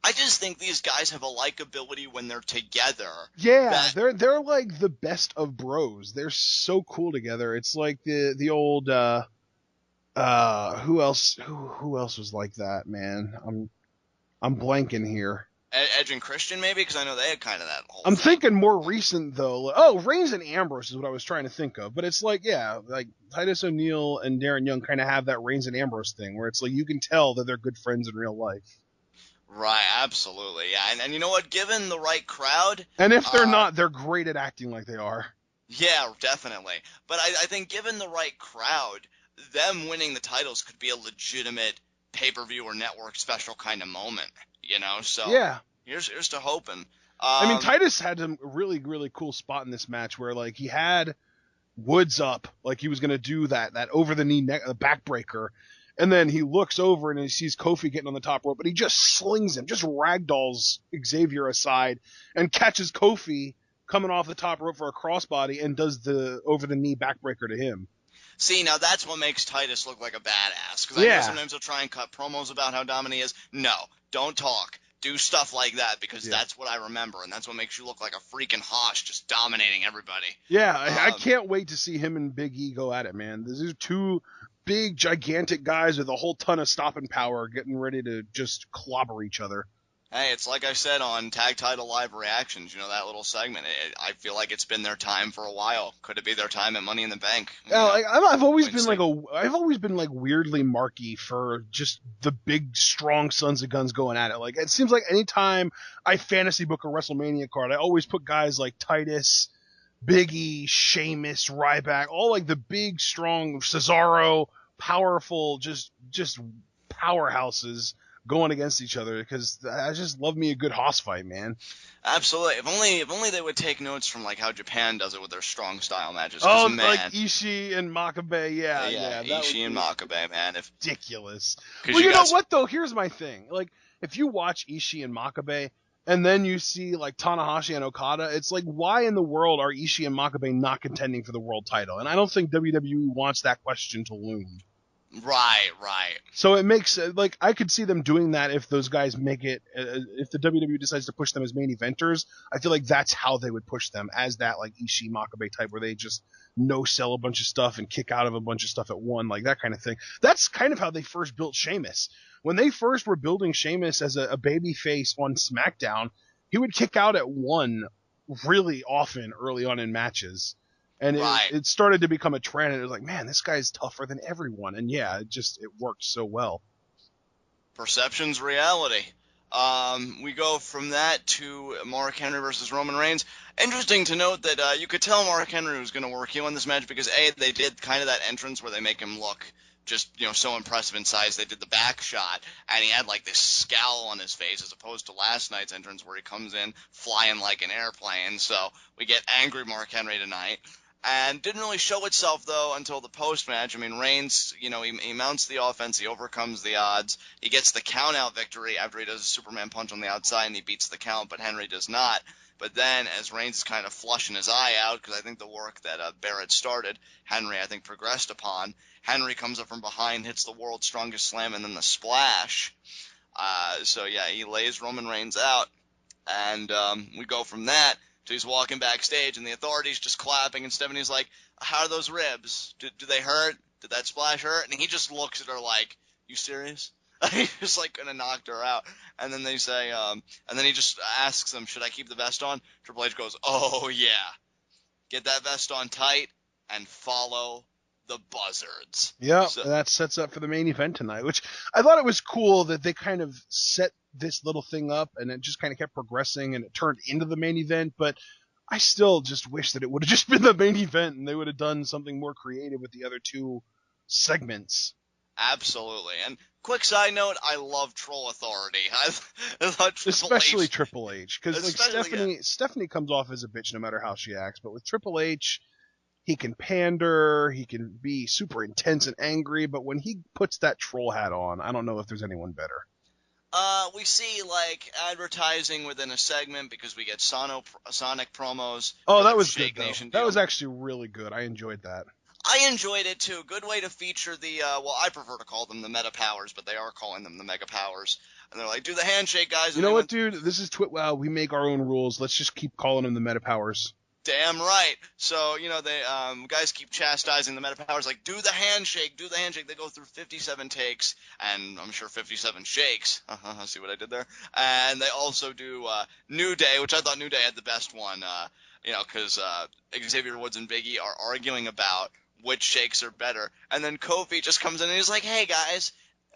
I just think these guys have a likability when they're together. Yeah, they're like the best of bros. They're so cool together. It's like the old who else was like that, man? I'm blanking here. Edge and Christian, maybe, because I know they had kind of that whole I'm thing. thinking more recent though. Oh, Reigns and Ambrose is what I was trying to think of. But it's like, yeah, like Titus O'Neil and Darren Young kind of have that Reigns and Ambrose thing where it's like you can tell that they're good friends in real life. Right, absolutely, yeah. And you know what? Given the right crowd... And if they're not, they're great at acting like they are. Yeah, definitely. But I think given the right crowd, them winning the titles could be a legitimate pay-per-view or network special kind of moment, So yeah. Here's to hoping. I mean, Titus had a really, really cool spot in this match where, like, he had Woods up, like he was going to do that over-the-knee backbreaker, and then he looks over and he sees Kofi getting on the top rope, but he just slings him, just ragdolls Xavier aside, and catches Kofi coming off the top rope for a crossbody and does the over-the-knee backbreaker to him. See, now that's what makes Titus look like a badass, because I know sometimes he'll try and cut promos about how dominant he is. No, don't talk. Do stuff like that, because that's what I remember, and that's what makes you look like a freaking hosh, just dominating everybody. Yeah, I can't wait to see him and Big E go at it, man. These are two big, gigantic guys with a whole ton of stopping power getting ready to just clobber each other. Hey, it's like I said on Tag Title Live Reactions, that little segment. I feel like it's been their time for a while. Could it be their time at Money in the Bank? Yeah, I've always been like weirdly marky for just the big, strong sons of guns going at it. Like it seems like anytime I fantasy book a WrestleMania card, I always put guys like Titus, Big E, Sheamus, Ryback, all like the big, strong Cesaro, powerful, just powerhouses going against each other, because I just love me a good hoss fight, man. Absolutely. If only they would take notes from like how Japan does it with their strong style matches. Oh, man, like Ishii and Makabe, yeah. Ishii and Makabe, man. Ridiculous. Well, you know what though? Here's my thing. Like, if you watch Ishii and Makabe, and then you see like Tanahashi and Okada, it's like, why in the world are Ishii and Makabe not contending for the world title? And I don't think WWE wants that question to loom. Right. So it makes, like, I could see them doing that if those guys make it, if the WWE decides to push them as main eventers. I feel like that's how they would push them, as that, like, Ishii Makabe type, where they just no-sell a bunch of stuff and kick out of a bunch of stuff at one, like that kind of thing. That's kind of how they first built Sheamus. When they first were building Sheamus as a baby face on SmackDown, he would kick out at one really often early on in matches. And it started to become a trend, and it was like, man, this guy's tougher than everyone. And yeah, it worked so well. Perception's reality. We go from that to Mark Henry versus Roman Reigns. Interesting to note that you could tell Mark Henry was going to work heel in this match because, A, they did kind of that entrance where they make him look just, so impressive in size. They did the back shot, and he had like this scowl on his face as opposed to last night's entrance where he comes in flying like an airplane. So we get angry Mark Henry tonight. And didn't really show itself, though, until the post-match. I mean, Reigns, he mounts the offense, he overcomes the odds, he gets the count-out victory after he does a Superman punch on the outside and he beats the count, but Henry does not. But then, as Reigns is kind of flushing his eye out, because I think the work that Barrett started, Henry, I think, progressed upon, Henry comes up from behind, hits the world's strongest slam, and then the splash. So, yeah, he lays Roman Reigns out, and we go from that. So he's walking backstage, and the Authority's just clapping, and Stephanie's like, how are those ribs? Do they hurt? Did that splash hurt? And he just looks at her like, you serious? He's just like gonna knock her out. And then they say, and then he just asks them, should I keep the vest on? Triple H goes, oh yeah. Get that vest on tight and follow the buzzards. Yeah, So, that sets up for the main event tonight, which I thought it was cool that they kind of set this little thing up and it just kind of kept progressing and it turned into the main event, but I still just wish that it would have just been the main event and they would have done something more creative with the other two segments. Absolutely. And quick side note, I love Troll Authority. I love Especially Triple H, because Especially, Stephanie comes off as a bitch no matter how she acts, but with Triple H, he can pander, he can be super intense and angry, but when he puts that troll hat on, I don't know if there's anyone better. We see, like, advertising within a segment because we get Sonic promos. Oh, for that the was Shake good, though. Nation That deal. was actually really good. I enjoyed that. I enjoyed it, too. Good way to feature the, well, I prefer to call them the Meta Powers, but they are calling them the Mega Powers. And they're like, do the handshake, guys. You know what, dude? This is TWitWoW. We make our own rules. Let's just keep calling them the Meta Powers. Damn right. So, they guys keep chastising the Meta Powers, like, do the handshake. They go through 57 takes, and I'm sure 57 shakes. See what I did there? And they also do New Day, which I thought New Day had the best one, because Xavier Woods and Big E are arguing about which shakes are better. And then Kofi just comes in and he's like, hey, guys,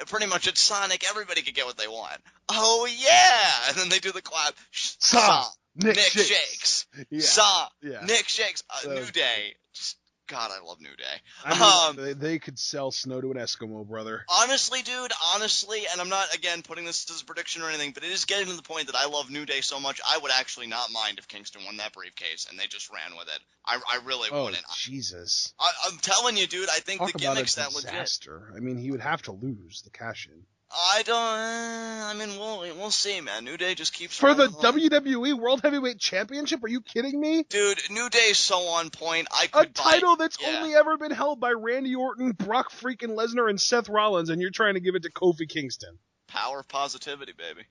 pretty much it's Sonic. Everybody can get what they want. Oh, yeah. And then they do the clap. Nick shakes. Yeah. Nick shakes. New was Day. God, I love New Day. I mean, they could sell snow to an Eskimo, brother. Honestly, dude, and I'm not, again, putting this as a prediction or anything, but it is getting to the point that I love New Day so much, I would actually not mind if Kingston won that briefcase and they just ran with it. I really wouldn't. Jesus. I'm telling you, dude, I think Talk the gimmick's about a that legit. disaster. I mean, he would have to lose the cash-in. We'll see, man. New Day just keeps for the on. WWE World Heavyweight Championship? Are you kidding me? Dude, New Day's so on point. A title that's only ever been held by Randy Orton, Brock freaking Lesnar, and Seth Rollins, and you're trying to give it to Kofi Kingston. Power of positivity, baby.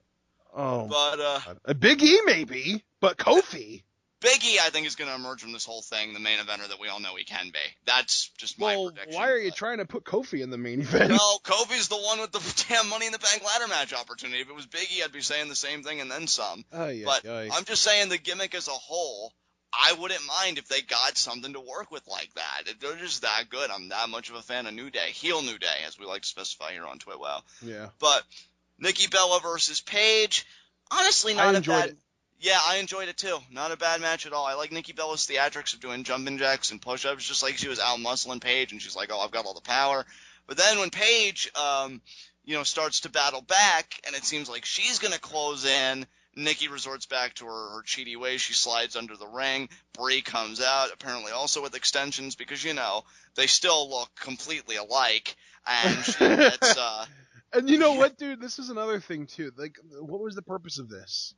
Oh, but a Big E maybe, but Kofi. Big E, I think, is going to emerge from this whole thing, the main eventer that we all know he can be. That's just my prediction. Why are you trying to put Kofi in the main event? No, Kofi's the one with the damn Money in the Bank ladder match opportunity. If it was Big E, I'd be saying the same thing and then some. I'm just saying the gimmick as a whole, I wouldn't mind if they got something to work with like that. They're just that good. I'm that much of a fan of New Day. Heel New Day, as we like to specify here on TWitWoW. Yeah. But Nikki Bella versus Paige, honestly, not a bad... Yeah, I enjoyed it too. Not a bad match at all. I like Nikki Bella's theatrics of doing jumping jacks and push-ups, just like she was out muscling Paige, and she's like, oh, I've got all the power. But then when Paige, starts to battle back, and it seems like she's going to close in, Nikki resorts back to her cheaty ways. She slides under the ring. Brie comes out, apparently also with extensions, because, they still look completely alike. And she gets... And you know what, dude? This is another thing, too. Like, what was the purpose of this?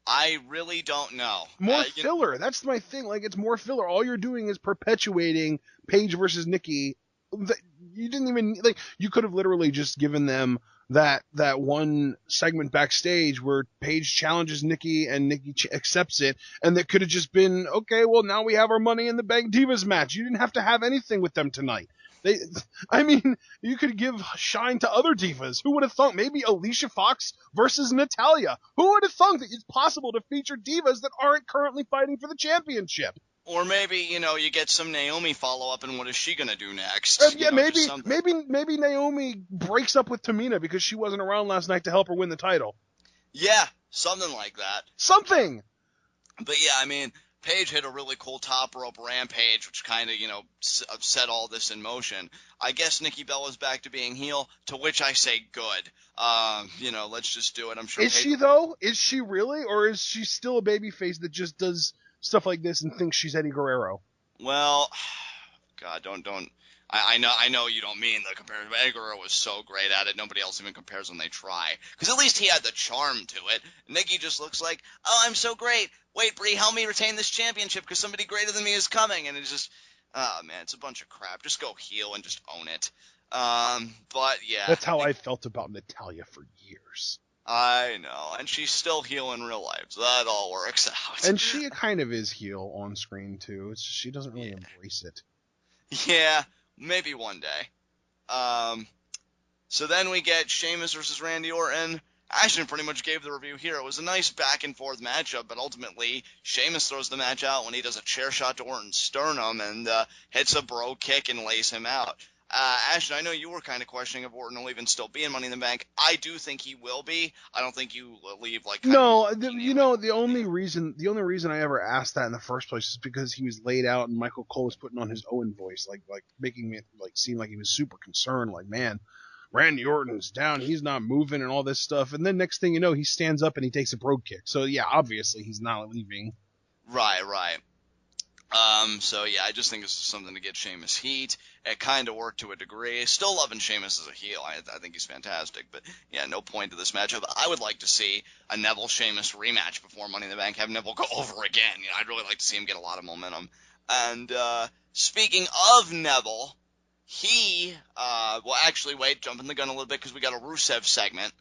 I really don't know. More filler. That's my thing. Like, it's more filler. All you're doing is perpetuating Paige versus Nikki. You didn't even, you could have literally just given them that one segment backstage where Paige challenges Nikki and Nikki accepts it, and that could have just been, okay, well, now we have our Money in the Bank Divas match. You didn't have to have anything with them tonight. You could give shine to other divas. Who would have thought? Maybe Alicia Fox versus Natalya. Who would have thought that it's possible to feature divas that aren't currently fighting for the championship? Or maybe, you get some Naomi follow-up, and what is she going to do next? Maybe Naomi breaks up with Tamina because she wasn't around last night to help her win the title. Yeah, something like that. Something! But yeah, Paige hit a really cool top rope rampage, which kind of, set all this in motion. I guess Nikki Bella's back to being heel, to which I say good. Let's just do it. I'm sure. Is she, though? Is she really? Or is she still a babyface that just does stuff like this and thinks she's Eddie Guerrero? Well, God, don't. I know you don't mean the comparison, but Eddie Guerrero was so great at it. Nobody else even compares when they try. Because at least he had the charm to it. Nikki just looks like, oh, I'm so great. Wait, Brie, help me retain this championship because somebody greater than me is coming. And it's just, oh man, it's a bunch of crap. Just go heel and just own it. But yeah, That's how I felt about Natalya for years. I know, and she's still heel in real life, so that all works out. And she kind of is heel on screen too. It's just she doesn't really Yeah. embrace it. Yeah, maybe one day. So then we get Sheamus versus Randy Orton. Ashton pretty much gave the review here. It was a nice back and forth matchup, but ultimately Sheamus throws the match out when he does a chair shot to Orton's sternum and hits a bro kick and lays him out. Ashton, I know you were kind of questioning if Orton will even still be in Money in the Bank. I do think he will be. I don't think you leave like No, the only reason I ever asked that in the first place is because he was laid out and Michael Cole was putting on his Owen voice, like making it like seem like he was super concerned, like, man, Randy Orton's down, he's not moving and all this stuff, and then next thing you know, he stands up and he takes a brogue kick. So yeah, obviously he's not leaving. Right. So yeah, I just think this is something to get Sheamus heat. It kind of worked to a degree. Still loving Sheamus as a heel. I think he's fantastic. But yeah, no point to this matchup. I would like to see a Neville Sheamus rematch before Money in the Bank. Have Neville go over again. I'd really like to see him get a lot of momentum. And speaking of Neville, he well, actually, wait, jumping the gun a little bit because we got a Rusev segment.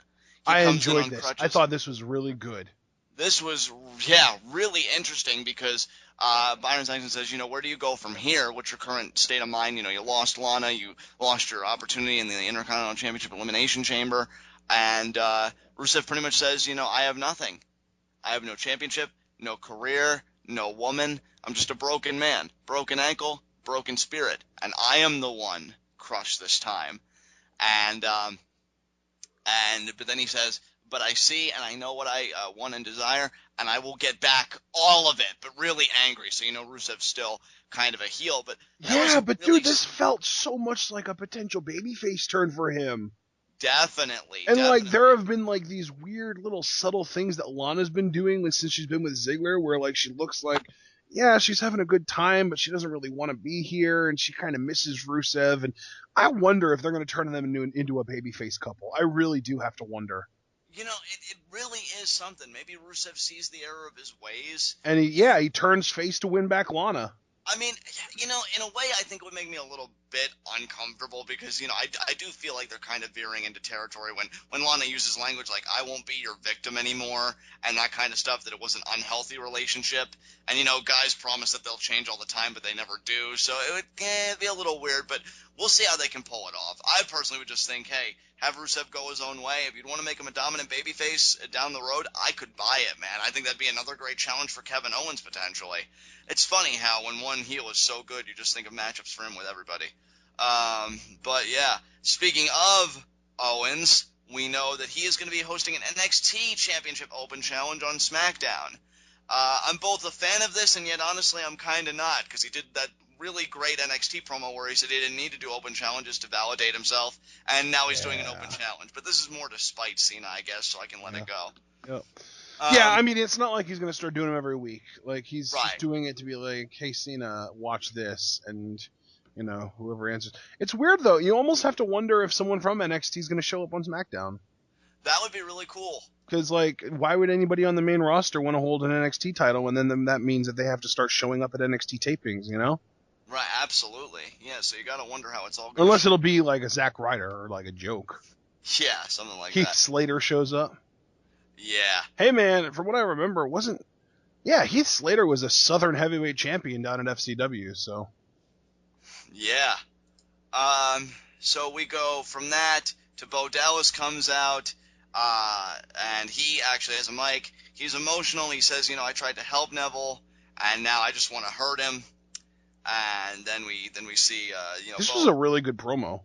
I enjoyed this. I thought this was really good. This was, yeah, really interesting because Byron Saxton says, where do you go from here? What's your current state of mind? You lost Lana, you lost your opportunity in the Intercontinental Championship Elimination Chamber, and Rusev pretty much says, I have nothing. I have no championship, no career, no woman. I'm just a broken man, broken ankle, broken spirit, and I am the one crushed this time. But then he says, but I see and I know what I want and desire, and I will get back all of it, but really angry. So, Rusev's still kind of a heel. But yeah, but really, dude, this felt so much like a potential babyface turn for him. Definitely. And, like, there have been, like, these weird little subtle things that Lana's been doing since she's been with Ziggler, where, like, she looks like, yeah, she's having a good time, but she doesn't really want to be here, and she kind of misses Rusev, and I wonder if they're going to turn them into a babyface couple. I really do have to wonder. It really is something. Maybe Rusev sees the error of his ways. And he turns face to win back Lana. I mean, in a way, I think it would make me a little bit uncomfortable because, I do feel like they're kind of veering into territory when Lana uses language like, I won't be your victim anymore, and that kind of stuff, that it was an unhealthy relationship. And, guys promise that they'll change all the time, but they never do. So it would be a little weird, but we'll see how they can pull it off. I personally would just think, hey, have Rusev go his own way. If you'd want to make him a dominant babyface down the road, I could buy it, man. I think that'd be another great challenge for Kevin Owens, potentially. It's funny how when one heel is so good, you just think of matchups for him with everybody. But yeah, speaking of Owens, we know that he is going to be hosting an NXT Championship Open Challenge on SmackDown. I'm both a fan of this, and yet honestly I'm kind of not, because he did that really great NXT promo where he said he didn't need to do open challenges to validate himself, and now he's doing an open challenge. But this is more to spite Cena, I guess, so I can let it go. Yep. Yeah, I mean, it's not like he's going to start doing them every week. Like, he's just doing it to be like, hey, Cena, watch this, and, whoever answers. It's weird, though. You almost have to wonder if someone from NXT is going to show up on SmackDown. That would be really cool. Because, like, why would anybody on the main roster want to hold an NXT title, and then that means that they have to start showing up at NXT tapings, Right, absolutely. Yeah, so you got to wonder how it's all going. Unless it'll be like a Zack Ryder or like a joke. Yeah, something like Keith that. Heath Slater shows up. Yeah. Hey, man, from what I remember, Heath Slater was a Southern Heavyweight Champion down at FCW, so. Yeah. So we go from that to Bo Dallas comes out, and he actually has a mic. He's emotional. He says, I tried to help Neville, and now I just want to hurt him. And then we see, This was a really good promo.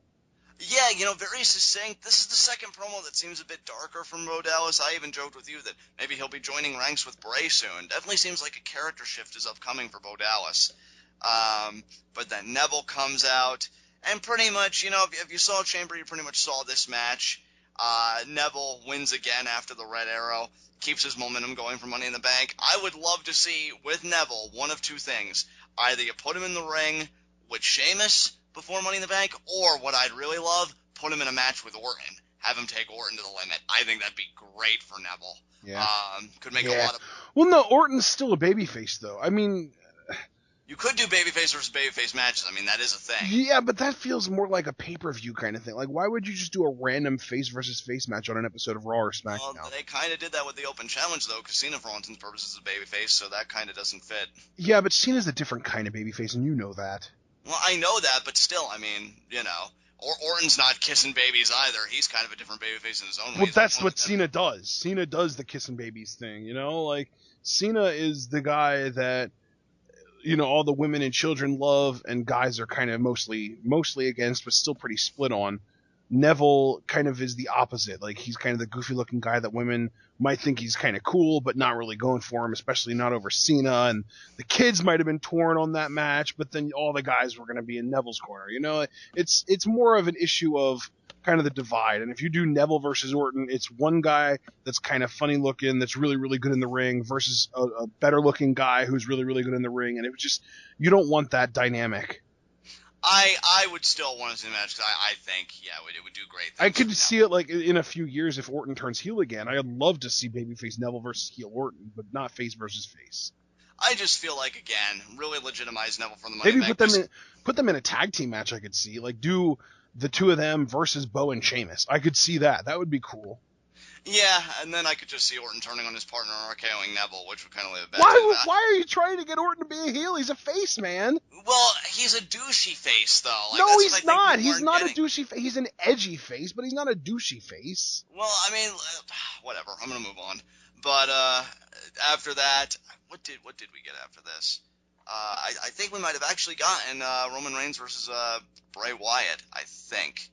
Yeah, very succinct. This is the second promo that seems a bit darker from Bo Dallas. I even joked with you that maybe he'll be joining ranks with Bray soon. Definitely seems like a character shift is upcoming for Bo Dallas. But then Neville comes out, and pretty much, if you saw Chamber, you pretty much saw this match. Neville wins again after the Red Arrow, keeps his momentum going for Money in the Bank. I would love to see, with Neville, one of two things. Either you put him in the ring with Sheamus before Money in the Bank, or what I'd really love, put him in a match with Orton. Have him take Orton to the limit. I think that'd be great for Neville. Yeah. Could make a lot of... Well, no, Orton's still a babyface, though. I mean... You could do babyface versus babyface matches. I mean, that is a thing. Yeah, but that feels more like a pay-per-view kind of thing. Like, why would you just do a random face versus face match on an episode of Raw or SmackDown? Well, they kind of did that with the Open Challenge, though, because Cena, for all intents and purposes, is a babyface, so that kind of doesn't fit. Yeah, but Cena's a different kind of babyface, and you know that. Well, I know that, but still, I mean, you know... Orton's not kissing babies either. He's kind of a different babyface in his own way. Well, that's what Cena does. Cena does the kissing babies thing, you know? Like, Cena is the guy that, you know, all the women and children love, and guys are kind of mostly against, but still pretty split on. Neville kind of is the opposite. Like, he's kind of the goofy-looking guy that women might think he's kind of cool, but not really going for him, especially not over Cena. And the kids might have been torn on that match, but then all the guys were going to be in Neville's corner. You know, it's more of an issue of kind of the divide. And if you do Neville versus Orton, it's one guy that's kind of funny-looking, that's really, really good in the ring, versus a better-looking guy who's really, really good in the ring. And it was just, you don't want that dynamic. I would still want to see the match because I think, yeah, it would do great things. I could see it like in a few years if Orton turns heel again. I'd love to see babyface Neville versus heel Orton, but not face versus face. I just feel like, again, really legitimize Neville for the Money Maybe in the Bank. put them in a tag team match. I could see, like, do the two of them versus Bo and Sheamus. I could see that. That would be cool. Yeah, and then I could just see Orton turning on his partner and RKOing Neville, which would kind of leave a bad Why are you trying to get Orton to be a heel? He's a face, man. Well, he's a douchey face, though. Like, no, he's not. He's not a douchey face. He's an edgy face, but he's not a douchey face. Well, I mean, whatever. I'm gonna move on. But after that, what did we get after this? I think we might have actually gotten Roman Reigns versus Bray Wyatt. I think.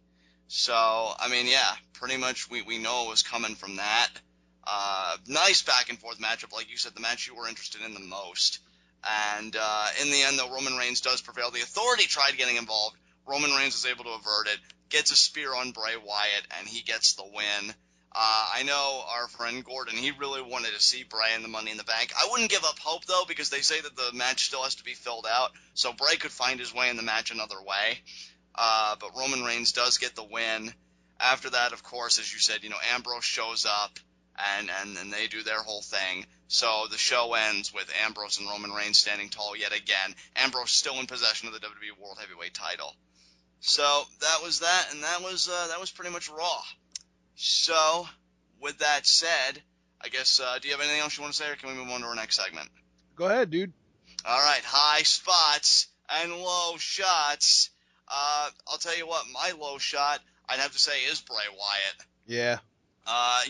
So, I mean, yeah, pretty much we know it was coming from that. Nice back and forth matchup, like you said, the match you were interested in the most. And in the end, though, Roman Reigns does prevail. The Authority tried getting involved. Roman Reigns was able to avert it, gets a spear on Bray Wyatt, and he gets the win. I know our friend Gordon, he really wanted to see Bray in the Money in the Bank. I wouldn't give up hope, though, because they say that the match still has to be filled out, so Bray could find his way in the match another way. But Roman Reigns does get the win. After that, of course, as you said, you know, Ambrose shows up, and they do their whole thing. So the show ends with Ambrose and Roman Reigns standing tall yet again. Ambrose still in possession of the WWE World Heavyweight title. So that was that, and that was pretty much Raw. So, with that said, I guess, do you have anything else you want to say, or can we move on to our next segment? Go ahead, dude. All right, high spots and low shots. I'll tell you what, my low shot, I'd have to say, is Bray Wyatt. Yeah.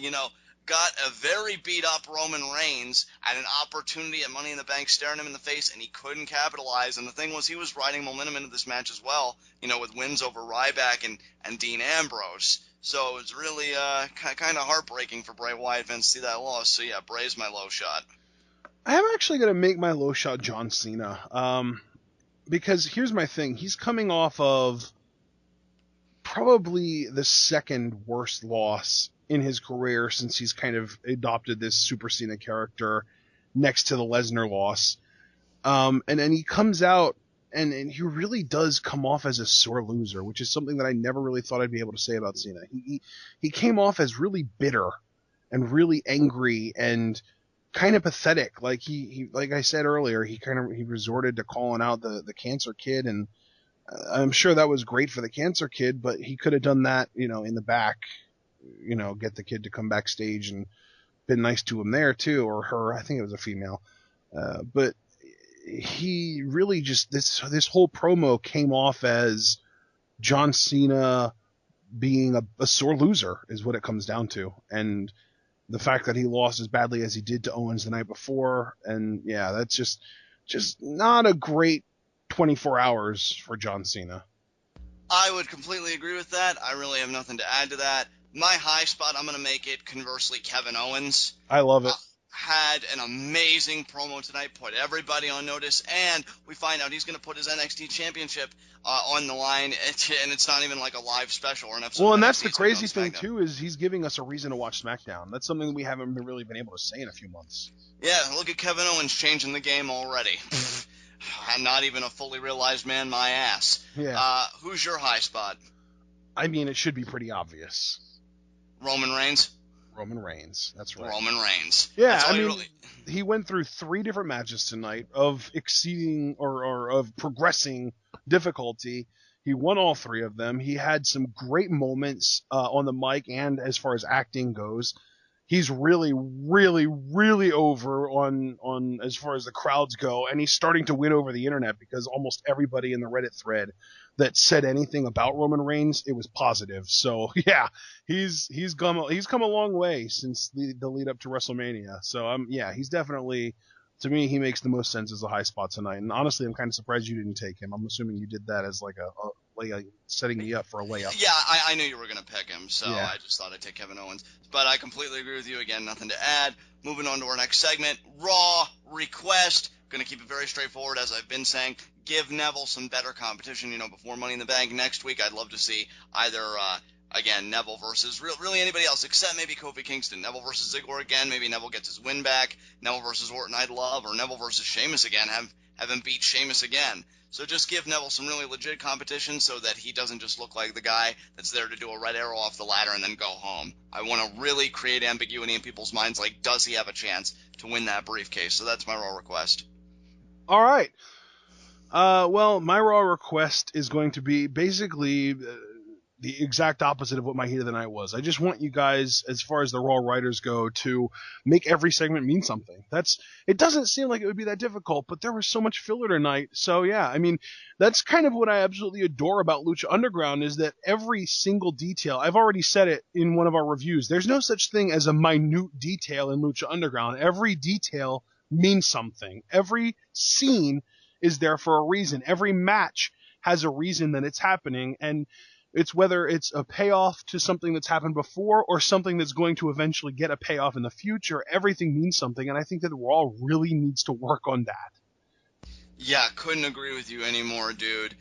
You know, got a very beat-up Roman Reigns at an opportunity at Money in the Bank staring him in the face, and he couldn't capitalize. And the thing was, he was riding momentum into this match as well, you know, with wins over Ryback and Dean Ambrose. So it was really kind of heartbreaking for Bray Wyatt fans to see that loss. So, yeah, Bray's my low shot. I'm actually going to make my low shot John Cena. Because here's my thing. He's coming off of probably the second worst loss in his career since he's kind of adopted this Super Cena character next to the Lesnar loss. And then he comes out and he really does come off as a sore loser, which is something that I never really thought I'd be able to say about Cena. He came off as really bitter and really angry and kind of pathetic. Like he like I said earlier, he resorted to calling out the cancer kid, and I'm sure that was great for the cancer kid, but he could have done that, you know, in the back, you know, get the kid to come backstage and been nice to him there too, or her. I think it was a female. But he really just, this whole promo came off as John Cena being a sore loser is what it comes down to. And the fact that he lost as badly as he did to Owens the night before. And yeah, that's just not a great 24 hours for John Cena. I would completely agree with that. I really have nothing to add to that. My high spot, I'm going to make it, conversely, Kevin Owens. I love it. Had an amazing promo tonight, put everybody on notice, and we find out he's going to put his NXT championship on the line, and it's not even like a live special or an episode. Well, and that's the crazy thing, too, is he's giving us a reason to watch SmackDown. That's something that we haven't really been able to say in a few months. Yeah, look at Kevin Owens changing the game already. Not even a fully realized man, my ass. Yeah. Who's your high spot? I mean, it should be pretty obvious. Roman Reigns? Roman Reigns. That's right. Roman Reigns. Yeah, That's all I mean, really... he went through 3 different matches tonight of exceeding or of progressing difficulty. He won all 3 of them. He had some great moments on the mic and as far as acting goes. He's really, really, really over on as far as the crowds go, and he's starting to win over the internet because almost everybody in the Reddit thread that said anything about Roman Reigns, it was positive. So yeah, he's come a long way since the lead up to WrestleMania. So he's definitely, to me, he makes the most sense as a high spot tonight. And honestly, I'm kind of surprised you didn't take him. I'm assuming you did that as like a setting me up for a layup. Yeah, I knew you were going to pick him, so Yeah. I just thought I'd take Kevin Owens. But I completely agree with you. Again, nothing to add. Moving on to our next segment, Raw Request. Going to keep it very straightforward, as I've been saying. Give Neville some better competition, before Money in the Bank next week. I'd love to see either, again, Neville versus really anybody else, except maybe Kofi Kingston. Neville versus Ziggler again. Maybe Neville gets his win back. Neville versus Orton, I'd love. Or Neville versus Sheamus again. Have him beat Sheamus again. So just give Neville some really legit competition so that he doesn't just look like the guy that's there to do a red arrow off the ladder and then go home. I want to really create ambiguity in people's minds, like, does he have a chance to win that briefcase? So that's my Raw request. All right. Well, my Raw request is going to be basically the exact opposite of what my Heat of the Night was. I just want you guys, as far as the Raw writers go, to make every segment mean something. It doesn't seem like it would be that difficult, but there was so much filler tonight. So yeah, I mean, that's kind of what I absolutely adore about Lucha Underground, is that every single detail, I've already said it in one of our reviews, there's no such thing as a minute detail in Lucha Underground. Every detail means something. Every scene is there for a reason. Every match has a reason that it's happening, and it's whether it's a payoff to something that's happened before or something that's going to eventually get a payoff in the future. Everything means something, and I think that Raw really needs to work on that. Yeah, couldn't agree with you anymore, dude.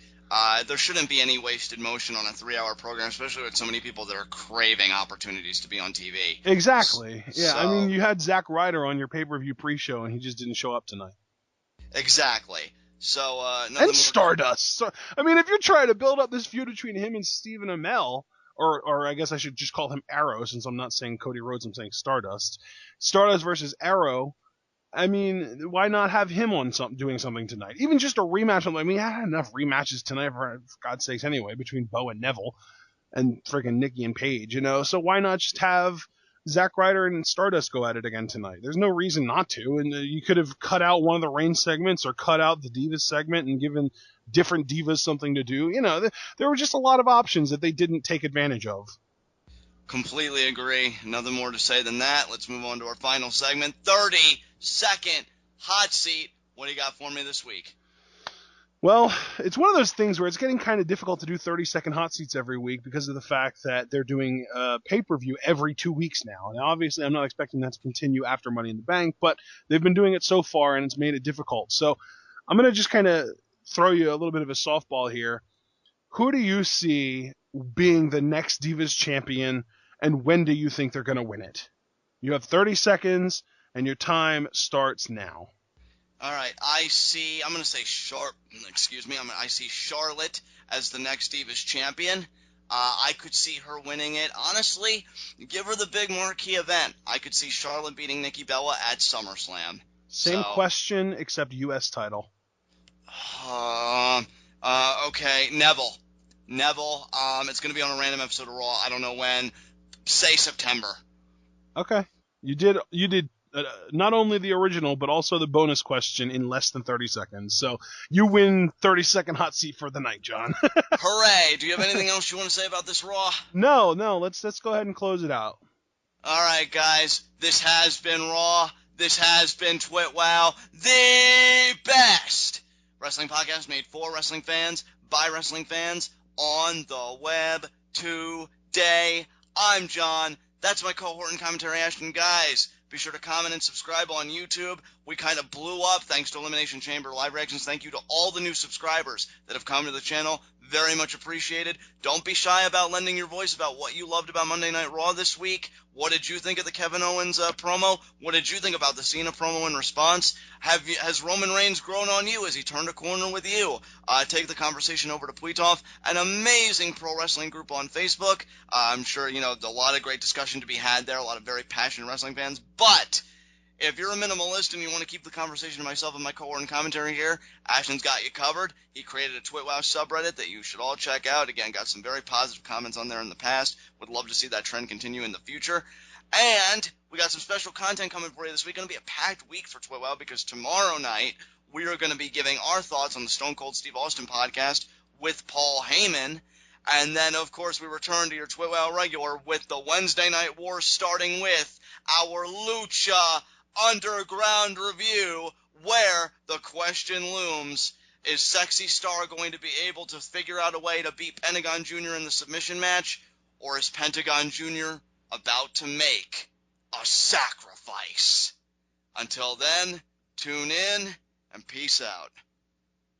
There shouldn't be any wasted motion on a 3-hour program, especially with so many people that are craving opportunities to be on TV. Exactly. Yeah, So, I mean, you had Zack Ryder on your pay-per-view pre-show, and he just didn't show up tonight. Exactly. So, and Stardust. So, I mean, if you're trying to build up this feud between him and Stephen Amell, or I guess I should just call him Arrow, since I'm not saying Cody Rhodes, I'm saying Stardust. Stardust versus Arrow. I mean, why not have him on doing something tonight? Even just a rematch. I mean, I had enough rematches tonight, for God's sakes, anyway, between Bo and Neville and freaking Nikki and Paige, So why not just have Zack Ryder and Stardust go at it again tonight? There's no reason not to. And you could have cut out one of the Reigns segments or cut out the Divas segment and given different Divas something to do. There were just a lot of options that they didn't take advantage of. Completely agree. Nothing more to say than that. Let's move on to our final segment. 30-second hot seat. What do you got for me this week? Well, it's one of those things where it's getting kind of difficult to do 30-second hot seats every week because of the fact that they're doing pay-per-view every 2 weeks now. Now, obviously, I'm not expecting that to continue after Money in the Bank, but they've been doing it so far, and it's made it difficult. So I'm going to just kind of throw you a little bit of a softball here. Who do you see being the next Divas champion, and when do you think they're going to win it? You have 30 seconds, and your time starts now. All right, I see Charlotte as the next Divas champion. I could see her winning it. Honestly, give her the big marquee event. I could see Charlotte beating Nikki Bella at SummerSlam. Same question, except U.S. title. Okay, Neville. It's going to be on a random episode of Raw. I don't know when. Say September. Okay. You did not only the original, but also the bonus question in less than 30 seconds. So you win 30-second hot seat for the night, John. Hooray! Do you have anything else you want to say about this Raw? No. Let's go ahead and close it out. All right, guys. This has been Raw. This has been TWitWoW, the best wrestling podcast made for wrestling fans, by wrestling fans, on the web today. I'm John. That's my cohort and commentary, Ashton. Guys, be sure to comment and subscribe on YouTube. We kind of blew up thanks to Elimination Chamber live reactions. Thank you to all the new subscribers that have come to the channel. very much appreciated. Don't be shy about lending your voice about what you loved about Monday Night Raw this week. What did you think of the Kevin Owens promo? What did you think about the Cena promo in response? Has Roman Reigns grown on you? Has he turned a corner with you? Take the conversation over to Pwitov, an amazing pro wrestling group on Facebook. I'm sure, a lot of great discussion to be had there, a lot of very passionate wrestling fans. But if you're a minimalist and you want to keep the conversation to myself and my cohort and commentary here, Ashton's got you covered. He created a TWitWoW subreddit that you should all check out. Again, got some very positive comments on there in the past. Would love to see that trend continue in the future. And we got some special content coming for you this week. Going to be a packed week for TWitWoW because tomorrow night we are going to be giving our thoughts on the Stone Cold Steve Austin podcast with Paul Heyman. And then, of course, we return to your TWitWoW regular with the Wednesday Night Wars, starting with our Lucha Underground review, where the question looms: is Sexy Star going to be able to figure out a way to beat Pentagon Jr. in the submission match, or is Pentagon Jr. about to make a sacrifice? Until then, tune in and peace out.